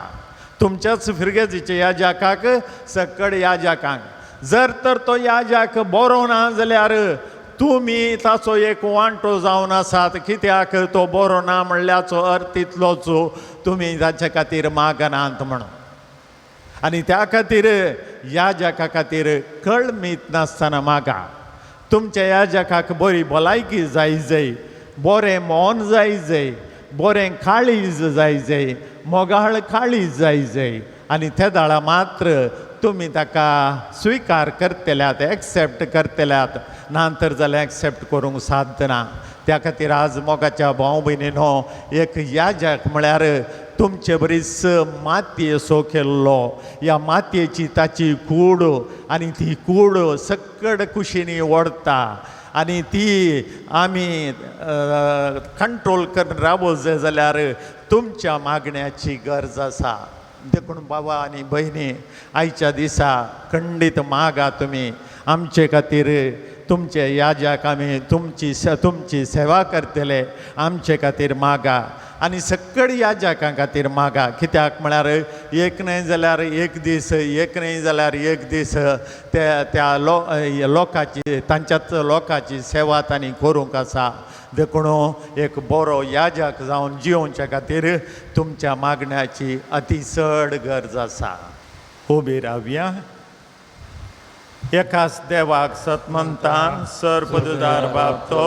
तुमच्याच फिरगेजीच्या याजकाक सकड याजकांक जर तर तो याजक बरो ना जाल्यार तुमी ताचो एक वांटो जावन आसात, कित्याक तो बरो ना म्हणल्याचो अर्थ इतलोच तुमी ताचे खातीर मागनात म्हणून. आनी त्या खातीर ह्या जगा खातीर कळमीत नासतना मागा. तुमच्या ह्या जगाक बरी भलायकी जाय, बरें मोन जाय, बरें काळीज जाय, मोगाळ काळीज जाय. आनी त्या दाळा मात्र तुमी ताका स्विकार करतल्यात, एक्सेप्ट करतल्यात, नांतर जाल्यार एक्सेप्ट करूंक साध्य ना. त्या खातीर आज मोगाच्या भाव भयणीनो, एक याजक म्हळ्यार तुमचे बरीच मातये सो केल्लो, ह्या मातयेची ताची कूड, आनी ती कूड सकड कुशीनी ओडता, आनी ती आमी कंट्रोल करून रावो जाय जाल्यार तुमच्या मागण्याची गरज आसा. देखून बाबा आनी भयणी, आयच्या दिसा खंडीत मागा तुमी आमचे खातीर. तुमचे याजक आमी तुमची सेवा करतले, आमचे खातीर मागा. आनी सकड याजकां खातीर मागा. कित्याक म्हळ्यार एक न्हय जाल्यार एक दीस, एक न्हय जाल्यार एक दीस त्या लोकाची, तांच्याच लोकाची सेवा तांणी करूंक आसा. देखून एक बरो याजक जावन जिवोवच्या खातीर तुमच्या मागण्याची अतिचड गरज आसा. उबी रावया. एकाच देवाक सतमंतान सर्पदुदार बाबतो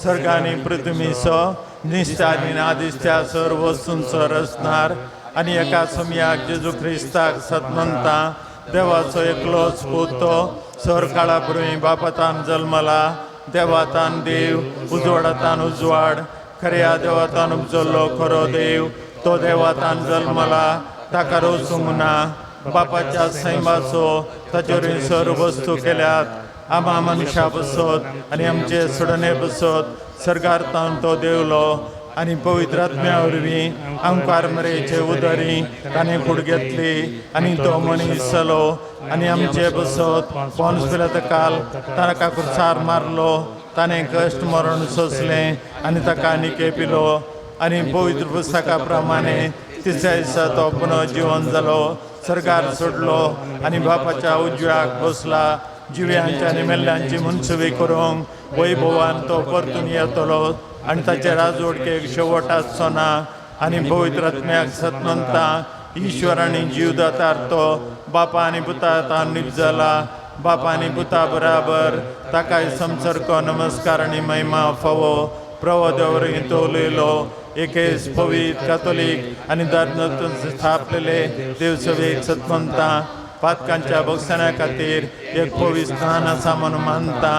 सर्गांनी पृथ्वीचो निश्चानी नादिश्त्या सर्व वस्तूंचो रचणार आनी एका सुमयाक जेजू क्रिस्ताक सतमंता देवाचो एकलोच पुतो सर काळा पुर्वी बापातान जल्मला, देवातान देव, उजवाडातान उजवाड, खऱ्या देवातान उपजल्लो खरो देव. तो देवातान जल्मला, ताका रोसूंक ना, बापाच्या सैमाचो ताचेर सर्व वस्तू केल्यात. आमा मनशा बसत आनी आमचे सोडणे बसत सर्गार्थान तो देवलो आनी पवित्र आत्म्या वरवीं आमकां मरेचे उदरी ताणें कूड घेतली आनी तो मनीस जालो आनी आमचे बसत पोंस पिलात काल ताका कुर्सार मारलो, ताणें कश्ट मरण सोंसलें आनी ताका निके पिलो आनी पवित्र पुस्तका प्रमाणे तिसऱ्या दिसा तो पुनः जिवन जालो, सर्गार सोडलो आनी बापाच्या उजव्याक बसला. जिव्यांच्या आनी मेल्ल्यांची मनसुबी करूंक वैभवान तो परतून येतलो आनी ताचे राजवडकेक शेवट आसचो ना. आनी पवित्र आत्म्याक सतमंता ईश्वर आनी जीवदातार तो बापा आनी पुता नीप जाला. बापा आनी पुता बराबर ताकाय समसरको नमस्कार आनी महिमा फावो प्रभो देवरीं तोवलेलो एकेच पवित्र कॅथोलीक आनी धर्मांतून स्थापलेले देवसभेक सतमंता पातकांच्या भक्षणा खातीर एक पवित्र स्नान आसा म्हणून मानता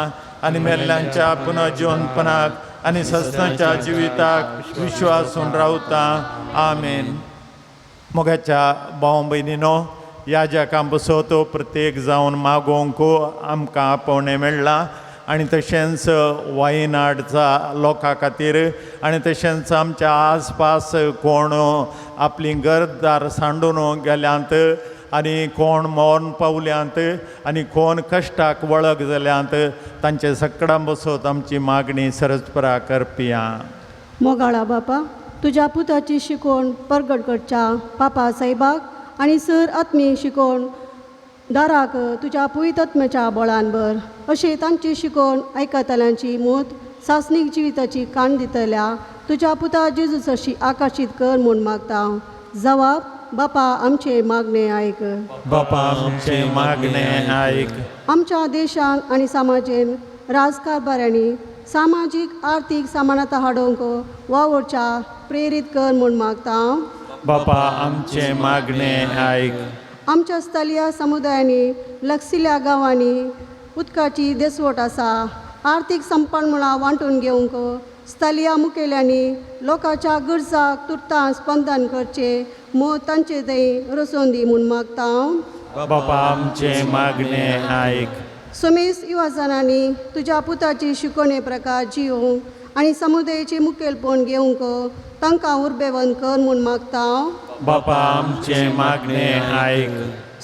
आनी मेल्ल्यांच्या पुनः जिवनपणाक आनी सस्तांच्या जिविताक विश्वासून रावता. आमेन. मोगाच्या भाव भयणीनो, याजकां बसत प्रत्येक जावन मागोवंक आमकां आपोवणें मेळ्ळां आनी तशेंच वायनाडच्या लोकां खातीर आनी तशेंच आमच्या आसपास कोण आपली गरजदार सांडून गेल्यांत आनी कोण मौन पावल्यांत आनी कोण कश्टाक वळख जाल्यांत तांचे सकडा बसत आमची मागणी सरस्परा करपिया. मोगाळा बापा, तुज्या पुताची शिकोवण परगट करच्या पापा साहेबाक आनी सर आत्मी शिकोवण दाराक तुज्या पवित्रात्म्याच्या बळान भर. अशी तांची शिकोवण आयकतल्यांची मूत सासनीक जिविताची काण दितल्या तुज्या पुता जेजूसाशी आकर्शीत कर म्हूण मागता. जवाब, बापा आमचे मागणे आयक. बापा आमचे मागणे आयक. आमच्या देशान आनी समाजेन राजकारभाऱ्यांनी सामाजीक आर्थीक समानता हाडोवंक वावरच्या प्रेरीत कर म्हूण मागता. बापा आमचे मागणे आयक. आमच्या स्थलीय समुदायांनी लक्षिल्ल्या गांवांनी उदकाची देसवट आसा. आर्थीक संपन्नमळां वांटून घेवंक स्थलीय मुखेल्यांनी लोकांच्या गरजाक तुर्तास स्पंदन करचे म्हूण तांचे थंय रचोवन दी म्हूण मागता. बापा आमचे मागणे आयक. समेस्त युवाजनांनी तुज्या पुताची शिकोवणे प्रकार जिवंक आनी समुदायाची मुखेलपण घेवंक तांकां उर्बेवंत कर म्हूण मागता. बापा आमचे मागणे आयक.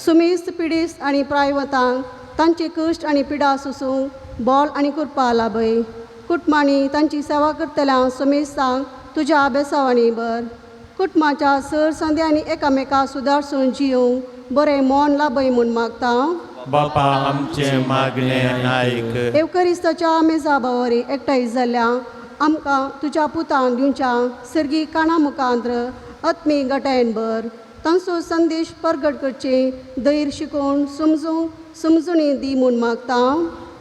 सुमेस्त पिडीस आनी प्रायवतांक तांचे कश्ट आनी पिडा सोसूंक बॉल आनी कुरपा लाभय. कुटुंबांनी तांची सेवा करतल्या समेस्तांक तुज्या बेसावांनी भर. कुटुंबाच्या सर संद्यांनी एकामेकां सुदारसून जिवंक बरें मोन लाभय म्हूण मागता. बापा आमचे मागणे आयक. एवकरिस्ताच्या मेजा बावरी एकठांय जाल्ल्या आमकां तुज्या पुताक दिवच्या सर्गी काणा मुखांत्र आत्मी गटायन भर. तांचो संदेश परगट करचे धैर्य शिकोवन समजुणी दी म्हूण मागता.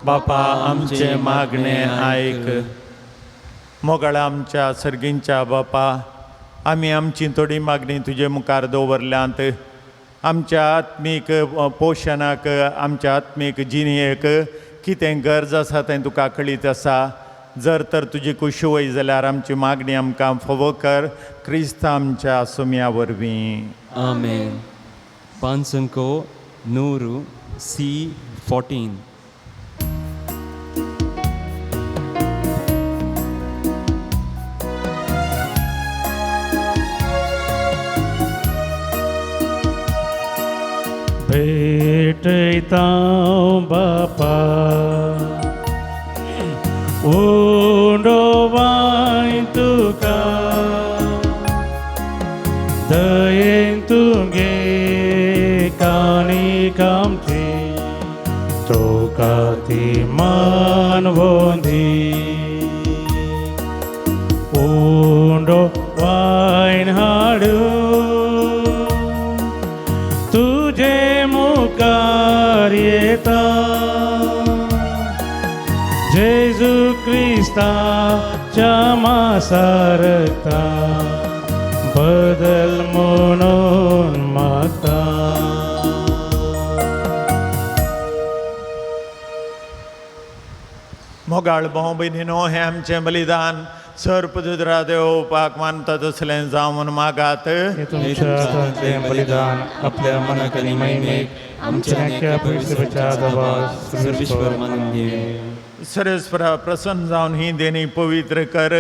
बापा आमचे मागणे आयक. मोगळा आमच्या सर्गींच्या बापा, आमी आमची थोडी मागणी तुजे मुखार दवरल्यांत. आमच्या आत्मीक पोशणाक, आमच्या आत्मीक जिणेक कितें गरज आसा तें तुका कळीत आसा. जर तर तुजी कुशिवय जाल्यार आमची मागणी आमकां फावो कर. क्रिस्त आमच्या सुम्या वरवीं. Amen. Pansanko Nuru C14. भेटैतां बापा उंडोवाय तुका दयेन तुगे काणीक आमची तुका ती मानवोंदी उंडोवायन हाडू तुझे मुखार येता जेजू क्रिस्ताच्या मासारता बदल म्हणून मागता. मोगाळ भाव भयणीनो, हें आमचें बलिदान सर्पदुद्रा देवपाक मानता तसलें जावन मागात. हे तुमच्या हातांतलें बलिदान आपल्या मनाक आनी महिमेक आमच्या नेक्या पवित्रच्या आदाराक सर्वेश्वर मानून घेवं. सरस्वरा प्रसन्न जावन ही देणी पवित्र कर.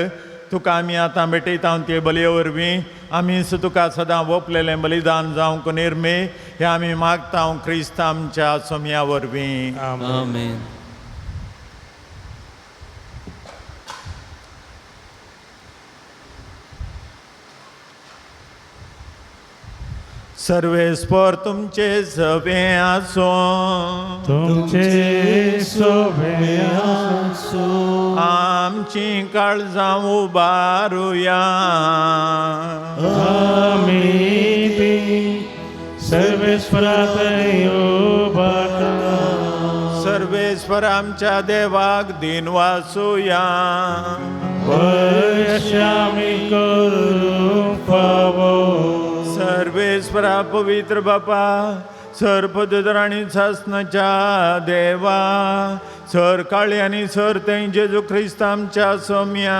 तुका आमी आतां भेटयता ते बलये वरवीं आमी तुका सदां ओपलेलें बलिदान जावंक निर्मे हें आमी मागता क्रिस्त आमच्या सोम्या वरवीं. Amen. सर्वेस्पर तुमचे सवे आसो. तुमचे सोबे आसो. आमची काळजां उबारुया. आमी ती सर्वेश्वरात उबारता. सर्वेस्वर आमच्या देवाक दिन वासुया. आमी करूंक फावो. सर्वेस्वरा पवित्र बापा, सर्पदुद्र आनी सासनाच्या देवा, सर काळी आनी सर तें जेजू क्रिस्त आमच्या सोम्या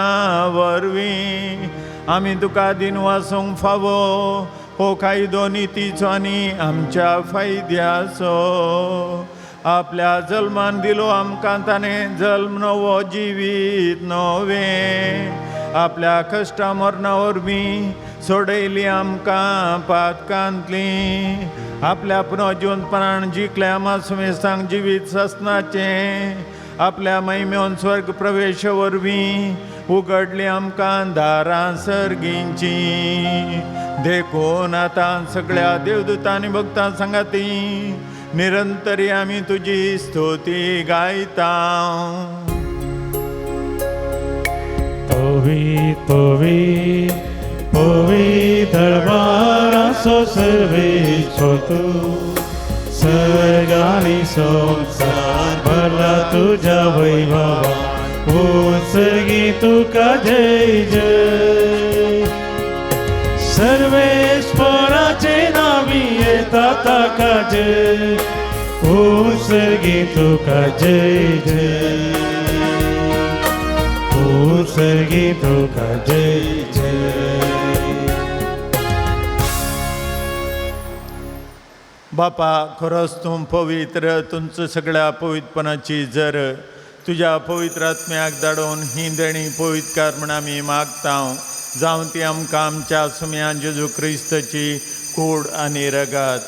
वरवीं आमी तुका दिन वासूंक फावो. हो कायदो नितीचो आनी आमच्या फायद्याचो. आपल्या जल्मान दिलो आमकां ताणें जल्म नवो जिवीत नवें. आपल्या कश्टा मरणा वरवीं सोडयली आमकां पातकांतली. आपल्या पुनर्जिवंतपणान जिखल्या मासुमेसांक जिवीत सासनाचें. आपल्या महिमेन स्वर्ग प्रवेश वरवीं उगडली आमकां दारां सर्गींची. देखून आतां सगळ्या देवदूतांनी भक्तां सांगाती निरंतरी आमी तुजी स्तुती गायता. पवित्र पवित्र पवित्र दरबाराचो सर्वेश्वर तूं. स्वर्ग आनी संवसार भरला तुज्या वैभवान. उत्सर्गी तुका जय जय. सर्वेश्वराचे नावी येता ताका जय. उत्सर्गी तुका जय जय. उत्सर्गी तुका जय जय. बापा, खरोच तूं पवित्र. तुमचं सगळ्या पवित्रपणाची जर तुझ्या पवित्र आत्म्याक धाडून ही देणी पवित्र कर म्हण आमी मागता. जावं ती आमकां आमच्या सुम्यान जेजू क्रिस्ताची कूड आनी रगत.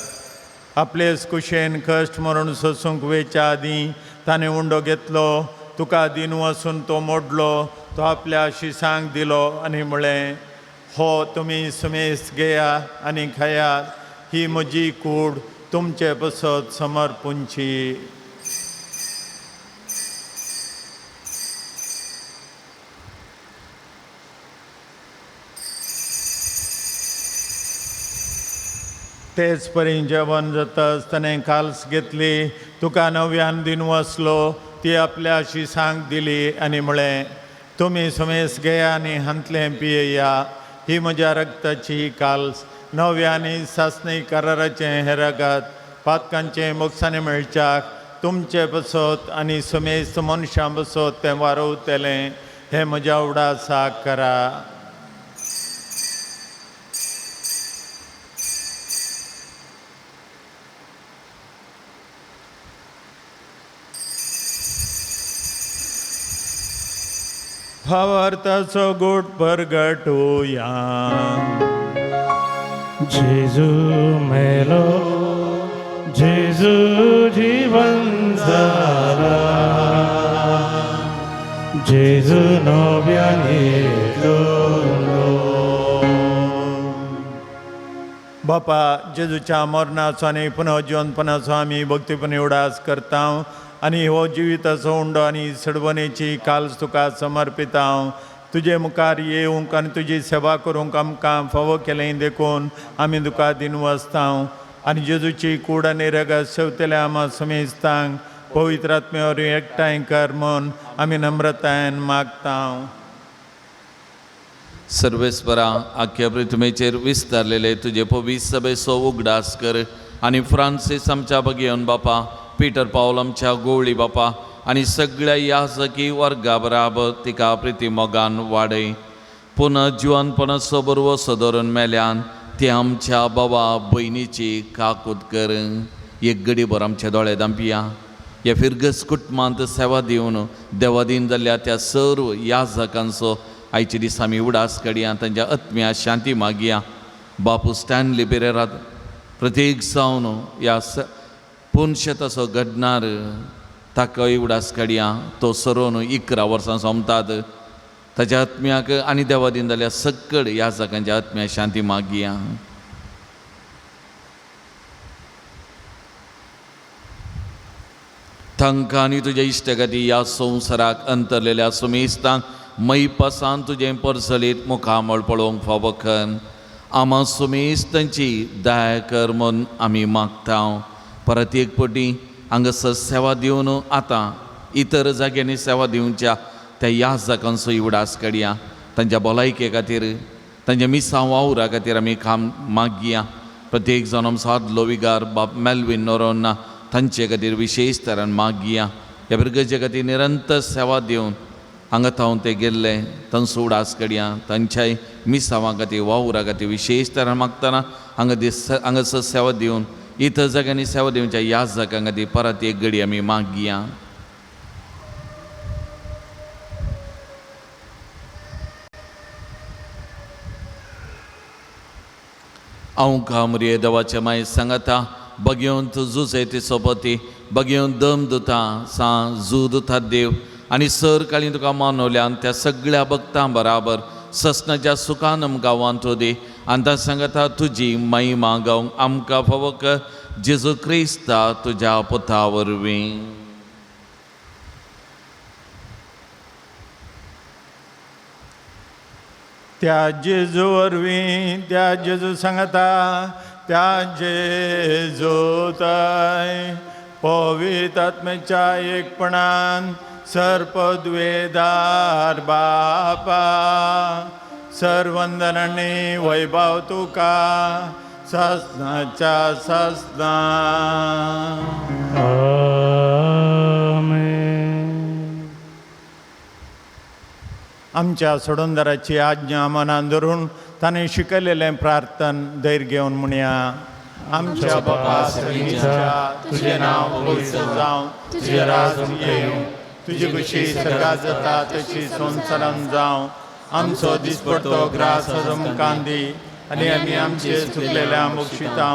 आपलेच कुशेन कश्ट मरून सोसूंक वेच्या आदीं ताणें उंडो घेतलो. तुका दिन वसून तो मोडलो. तो आपल्या शिसांक दिलो आनी म्हळें, हो तुमी सुमेस घेया आनी खायात. ही म्हजी कूड तुमचे बसत समर्पूंची. तेच परी जेवण जाताच ताणें काल्स घेतली, तुका नव्यान दिन वसलो, ती आपल्याशी सांग दिली आनी म्हळें, तुमी समेस घेया आनी हांतलें पियेया, ही म्हज्या रक्ताची काल्स, नव्यानी सासणी कराराचें हें रगत, पातकांचें मोक्षाने मेळच्याक तुमचे बसत आनी समेस्त मनशां बसत तें वारवतलें, हें म्हज्या उडासाक करा. भावार्थाचो गोड परगटुया. जेजू मेलो, जेजू जीवन जाला, जेजू नव्याने येयलो. बापा, जेजूच्या मरणाचो आनी पुनर्जीवनपणाचो आमी भक्तीपणी उडास करता आनी हो जिविताचो उंडो आनी सडवणेची काल्स तुका समर्पिता. तुजे मुखार येवंक आनी तुजी सेवा करूंक आमकां फावो केलें देखून आमी तुका दिनू आसता आनी जेजूची कूड आनी रगत शेवतल्या आमा समेस्तांक पवित्र आत्म्यावर एकठांय कर म्हूण आमी नम्रतायेन मागता. सर्वेस्परा, आख्या पृथ्वीचेर विस्तारलेले तुजे पवित्र सभेचो उगडास कर आनी फ्रांसीस आमच्या भगियन बापा, पीटर पावल आमच्या गोवळी बापा आनी सगळ्या याजकी वर्गा बराबर तिका प्रिती मोगान वाडय. पुनर्जीवनपणाचो बरवो सदरून मेल्यान ती आमच्या बाबा भयणीची काकूट कर. एक घडीभर आमचे दोळे धांपिया. ह्या फिरगस कुटुंबांत सेवा दिवन देवादीन जाल्ल्या त्या सर्व याजकांचो आयचे दीस आमी उडास काडया, तांच्या आत्म्या शांती मागया. बापू स्टॅनली पेरेरा प्रत्येक जावन ह्या पुनशताचो घडणार ताकाय उडास काडया. तो सरोन 11 वर्सां सोंपतात. ताच्या आत्म्याक आनी देवादीन जाल्ल्या सकड याजकांच्या आत्म्या शांती मागया. तांकां आनी तुज्या इश्टगती ह्या संवसाराक अंतरलेल्या सुमेस्तांक मै पासान तुजें परसलीत मुखामळ पळोवंक फावो कर. आमा सुमेस्तांची दया कर म्हूण आमी मागता. परत एक पटी हांगासर सेवा दिवन आतां इतर जाग्यांनी सेवा दिवच्या त्या याजकांचोय उडास काडया. तांच्या भलायके खातीर, तांच्या मिसां वावरा खातीर आमी काम मागया. प्रत्येक जाण आमचो आदलो विगार बाब मेल्विन नोरोना तांचे खातीर विशेश तरान मागया. ह्या भुरग्याचे खातीर निरंतर सेवा दिवन हांगा थावन ते गेल्ले तांचो उडास काडया. तांच्याय मिसांवां खातीर वावरा खातीर विशेश तरान मागतना हांगासर सेवा दिवन इतर जाग्यांनी सेवा दिवच्या याजकां खातीर परत एक घडी आमी मागया. हांव कामरे देवाचे माय सांगता, भगवंत जुजे ते सोपती, भगवंत दम दुता सा जू दुता देव आनी सर काळी तुका मानवल्यान त्या सगळ्या भक्तां बराबर ससनाच्या सुखान आमकां वांटो दी. आनी तां सांगता तुजी महिमा गावंक आमकां फावो कर. जेजू क्रिस्ता तुज्या पुता वरवीं. त्या जेजू वरवीं, त्या जेजू सांगता, त्या जेजू थंय पवित्र आत्म्याच्या एकपणान सर्पद्वेदार बापा, सर्वंदनांनी वैभव तुका ससनाच्या ससना. आमच्या सोडूनदाराची आज्ञा मनान धरून ताणें शिकयलेलें प्रार्थन धैर्य घेवन म्हणया. आमच्या बापा सर्गीच्या, तुजें नांव पवित्र जावं, तुजें राज्य येवं, तुजी कशी सगळ्या जाता तशी संवसारान जावं. आमचो दिसपडटो ग्रास आमकां दी आनी आमी आमचे चुकलेल्या मोक्षिता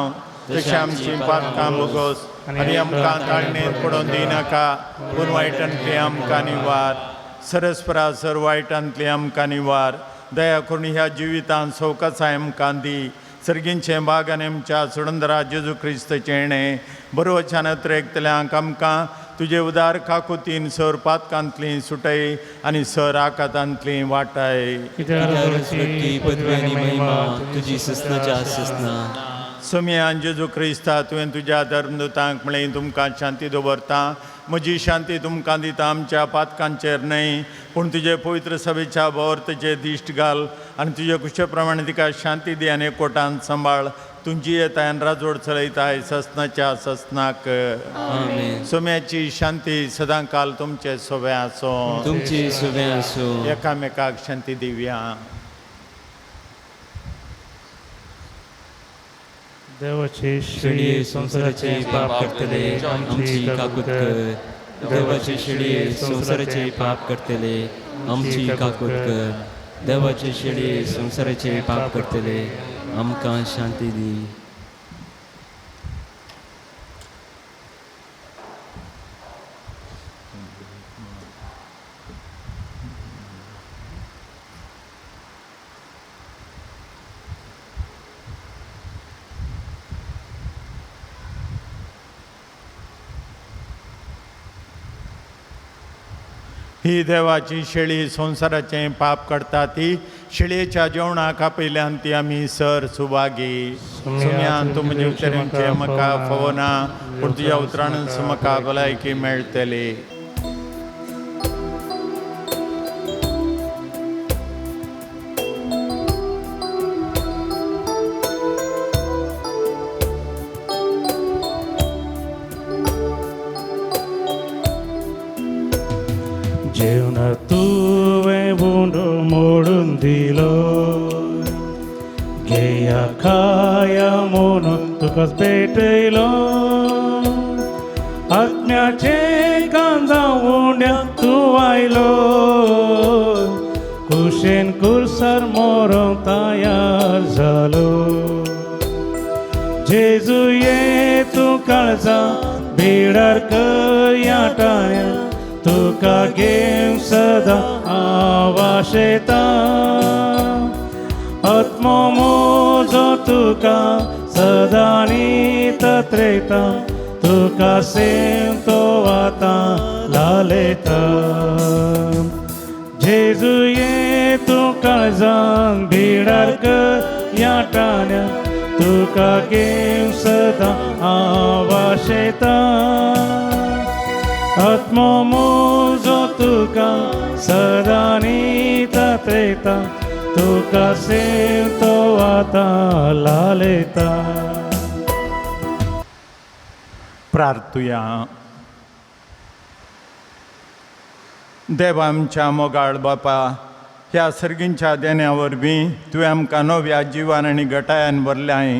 तशें आमची पातकां बोगोस आनी आमकां ताळणेर पडोवन दिनाका, पूण वायटांतली आमकां निवार. सरस्परा सर वायटांतली आमकां निवार. दया करून ह्या जिवितांत सवकासाय आमकां दी. सर्गींचे बाग आनी आमच्या सुडंदरा जेजू क्रिस्तचें येणें बरोवच्यान त्रेकतल्यांक आमकां तुजे उदार काकुतीन सर पातकांतलीं सुटय आनी सर आकातांतलीं वाटाय. सृष्टी पदवी आनी महिमा तुजी ससनाच्या ससना. सोम्यान जेजू क्रिस्ता तुवें तुज्या धर्मदुतांक म्हळें तुमकां शांती दवरता, म्हजी शांती तुमकां दिता, आमच्या पातकांचेर न्हय पूण तुजे पवित्र सभेच्या भोवरतेचे दिश्ट घाल आनी तुजे कुशे प्रमाणे तिका शांती दी आनी एकवटान सांबाळ. तुमची येतायन राजवड चलयताय ससनाच्या ससनाक. आमेन. सोम्याची शांती सदां काल तुमचे सोबे आसूं. तुमची सुबे आसूं. एकामेकाक शांती दिवया. देवाचे शिडये संसाराचे पाप करतले आमची काकूत कर. देवाचे शिडये संसाराचे पाप करतले आमची काकूत कर. देवाचे शिडये संसाराचे पाप करतले आमकां शांती दी. ही देवाची शेळी संसाराचें पाप करता ती शेळयेच्या जेवणाक आपयल्यान ती आमी सर सुभागी. सुम्यान तूं म्हजे उतरांचे म्हाका फोवना पूण तुज्या उतरांनूच म्हाका भलायकी मेळटली. जेवण तुवें बुंडो मोडून दिलो, घेया खाया म्हणून तुकाच भेटयलो. आत्म्याचे कांदा उंड्याक तूं आयलो, कुशेन कुर्सार मोरोंक तयार जालो. जेजू ये तूं काळजा भिडार कयाटाण्या, तुका घेवन सदां आवाज येता. आत्मो म्हजो तुका सदां तत्रयता, तुका सेवतो आतां लालयता. जेजू ये तूं काळजान भिडार कयाटाण्या, तुका घेवन सदां आवाज येता. आत्मो म्हजो तुका सदां तत्रयता, तुका सेवतो आतां लालयता. प्रार्थुया. देवा आमच्या मोगाळ बापा, ह्या सर्गींच्या देण्या वरवीं तुवें आमकां नव्या जिवान आनी घटायान भरल्याय.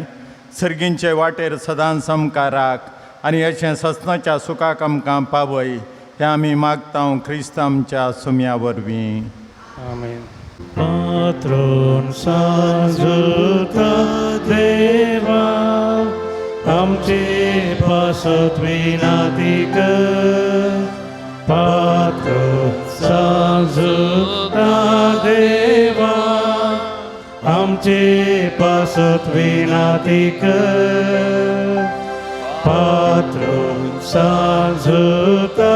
सर्गींचे वाटेर सदां समकार राख आनी अशें ससनाच्या सुखाक आमकां पावय. हें आमी मागता क्रिस्त आमच्या सुम्या वरवीं. आमेन. पात्रोन सांजुता देवा, आमचे पासत विनाती कर. पात्रो सांजुता देवा, आमचे पासत विनाती कर. पात्रो सांजुता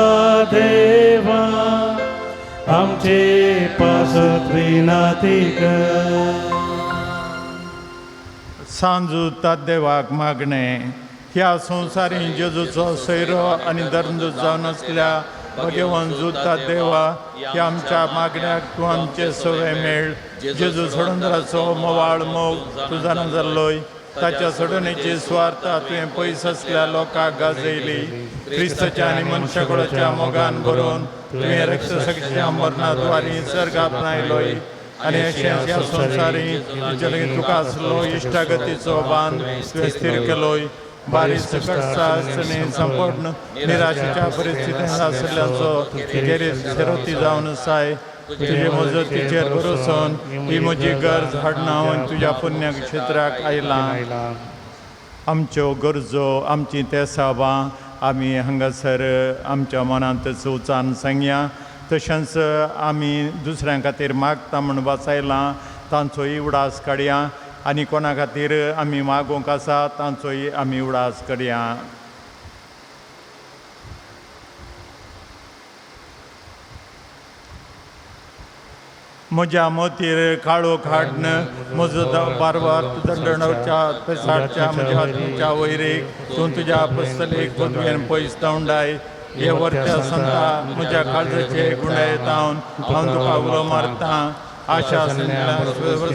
देवा, आमचे पासत विनाती कर. सांजुता देवाक मागणें. ह्या संवसारी जेजूचो सोयरो आनी धर्मदूत जावन आसल्या भगवान जुता देवा, ह्या आमच्या मागण्याक तूं आमचे सवे मेळ. जेजू सोडूंदराचो मोवाळ मोग तुजा जाल्लोय, ताच्या सोडणेची स्वार्था तुवें पयस आसल्या लोकांक गाजयली. क्रिस्ताच्या आनी मनशाकुळाच्या मोगान भरून तुवें रक्तसाक्षीच्या मरणाद्वारी सर्गांत लायलोय. आनी अशेंच ह्या संवसारी तुका आसलो इश्टागतीचो बांद तुवें स्थिर केलोय. बारीक सकटचा आसतनी संपूर्ण निराशेच्या परिस्थितींत आसल्याचो खेरीत शेरोती जावन आसाय. तुजे मजतीचेर भरोसन ही म्हजी गरज हाडना हांव तुज्या पुण्य क्षेत्राक आयलां. आमच्यो गरजो आमची तेसावां आमी हांगासर आमच्या मनांतच उचान सांगया. तशेंच आमी दुसऱ्यां खातीर मागता म्हूण वाचयलां, तांचोय उडास काडया. आनी कोणा खातीर आमी मागोवंक आसा तांचोय आमी उडास करया. म्हज्या मोतीर काळोख हाडन म्हजो बारबार दंडणच्या पेसारच्या म्हज्या तुमच्या वैरीक तूं तुज्या अपस्तलेक पदवेन पयस धांवडाय. हे वर्त्या संता म्हज्या काळजाचे गुंडायतावन हांव तुका उलो मारतां. आशा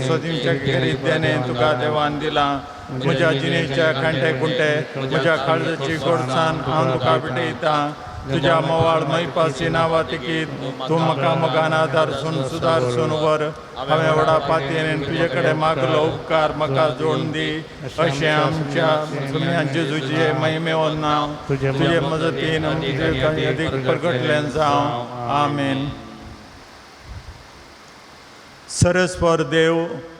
सोदींच्या रित्याने तुका देवान दिला. म्हज्या जिणेच्या खांटे खुंटे म्हज्या काळजाची गोडसाण हांव तुका भेटयतां. तुज्या मोवाळ मैपासी नांवा तिकीत तूं म्हाका मोगान आदारसून सुदारसून वर. हांवें व्हडा पातयेन तुजे कडेन मागलो उपकार म्हाका जोडून दी. अशें आमच्या सुम्यान जेजूचे महिमेवन नांव तुजे मजतीन अदीक प्रगटलें जावं. आमेन. सरस्वर देव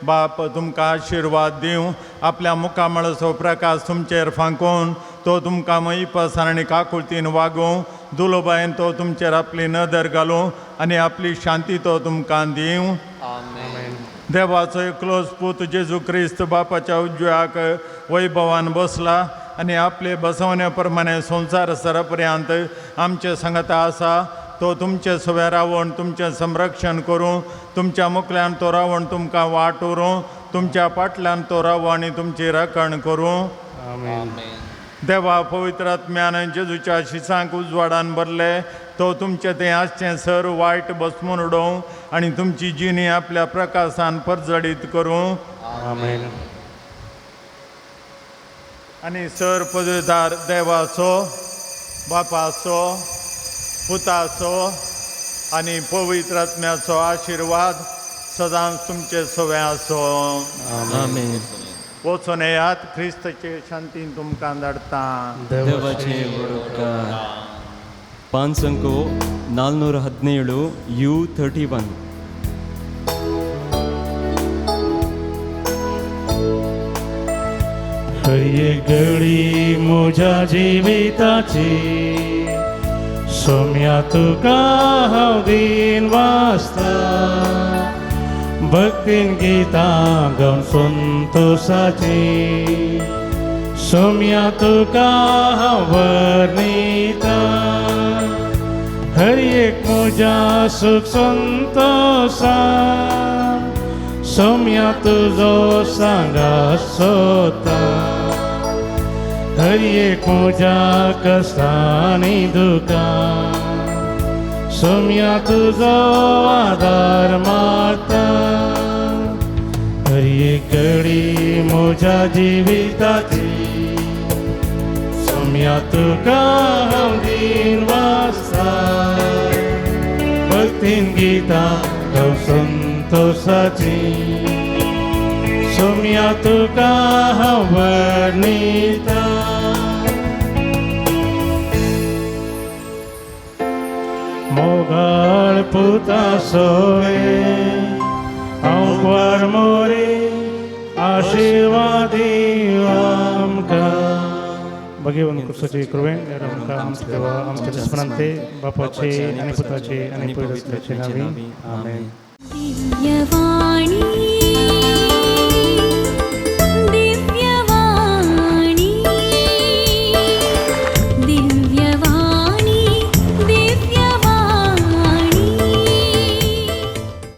बाप तुमकां आशिर्वाद दिवं. आपल्या मुखामळसो प्रकाश तुमचेर फांकून तो तुमकां मैपासान आनी काकुळतीन वागोवं. दुलोबायन तो तुमचेर आपली नदर घालूं आनी आपली शांती तो तुमकां दिवं. देवाचो एकलोच पूत जेजू क्रिस्त बापाच्या उजव्याक वैभवान बसला आनी आपले बसवणे प्रमाणे संवसार सरापर्यंत आमचे सांगता आसा. तो तुमचे सवे रावण तुमचें संरक्षण करूं. तुमच्या मुखल्यान तो रावण तुमकां वाट उरूं. तुमच्या फाटल्यान तो रावो आनी तुमची राखण करूं. देवा पवित्र आत्म्यान जेजूच्या शिसांक उजवाडान भरले. तो तुमचे तें आसचें सर वायट बसमून उडोवं आनी तुमची जिणी आपल्या प्रकाशान परजडीत करूं. आनी सर पदवीदार देवाचो बापाचो पुताचो आनी पवित्र आत्म्याचो आशिर्वाद सदांच तुमचे सवे आसो. आमेन. वचून येयात. क्रिस्ताचे शांतीन तुमकां धाडटा. देवाचे उपकार. 5 अंको 417 U31. खरी घडी म्हज्या जिविताची सोम्या तुका हांव दीन वाचता. भक्तीन गितां गावन संतोशाची सोम्या तुका हांव वर्णिता. हर एक म्हज्या सुख संतोषा सोम्या तुजो सांगात सोदता. हर एक म्हज्या कश्टांनी दुखां सोम्या तुजो आदार मारता. हर एक घडी म्हज्या जिविताची सोम्या तुका हांव दीन वाचता. भक्तीन गितां गाव संतोशाची सोम्या तुका हांव वर्णिता. मोगाळ पुता सोवे हांव वार मोरे आशिर्वादी आमकां. भगवान कृष्णाची कृपेन आमकां आमचे देवा आमचे दस्परांते बापाचे आनी पुताचे आनी पवित्र आत्म्याचे नांवी. आमेन.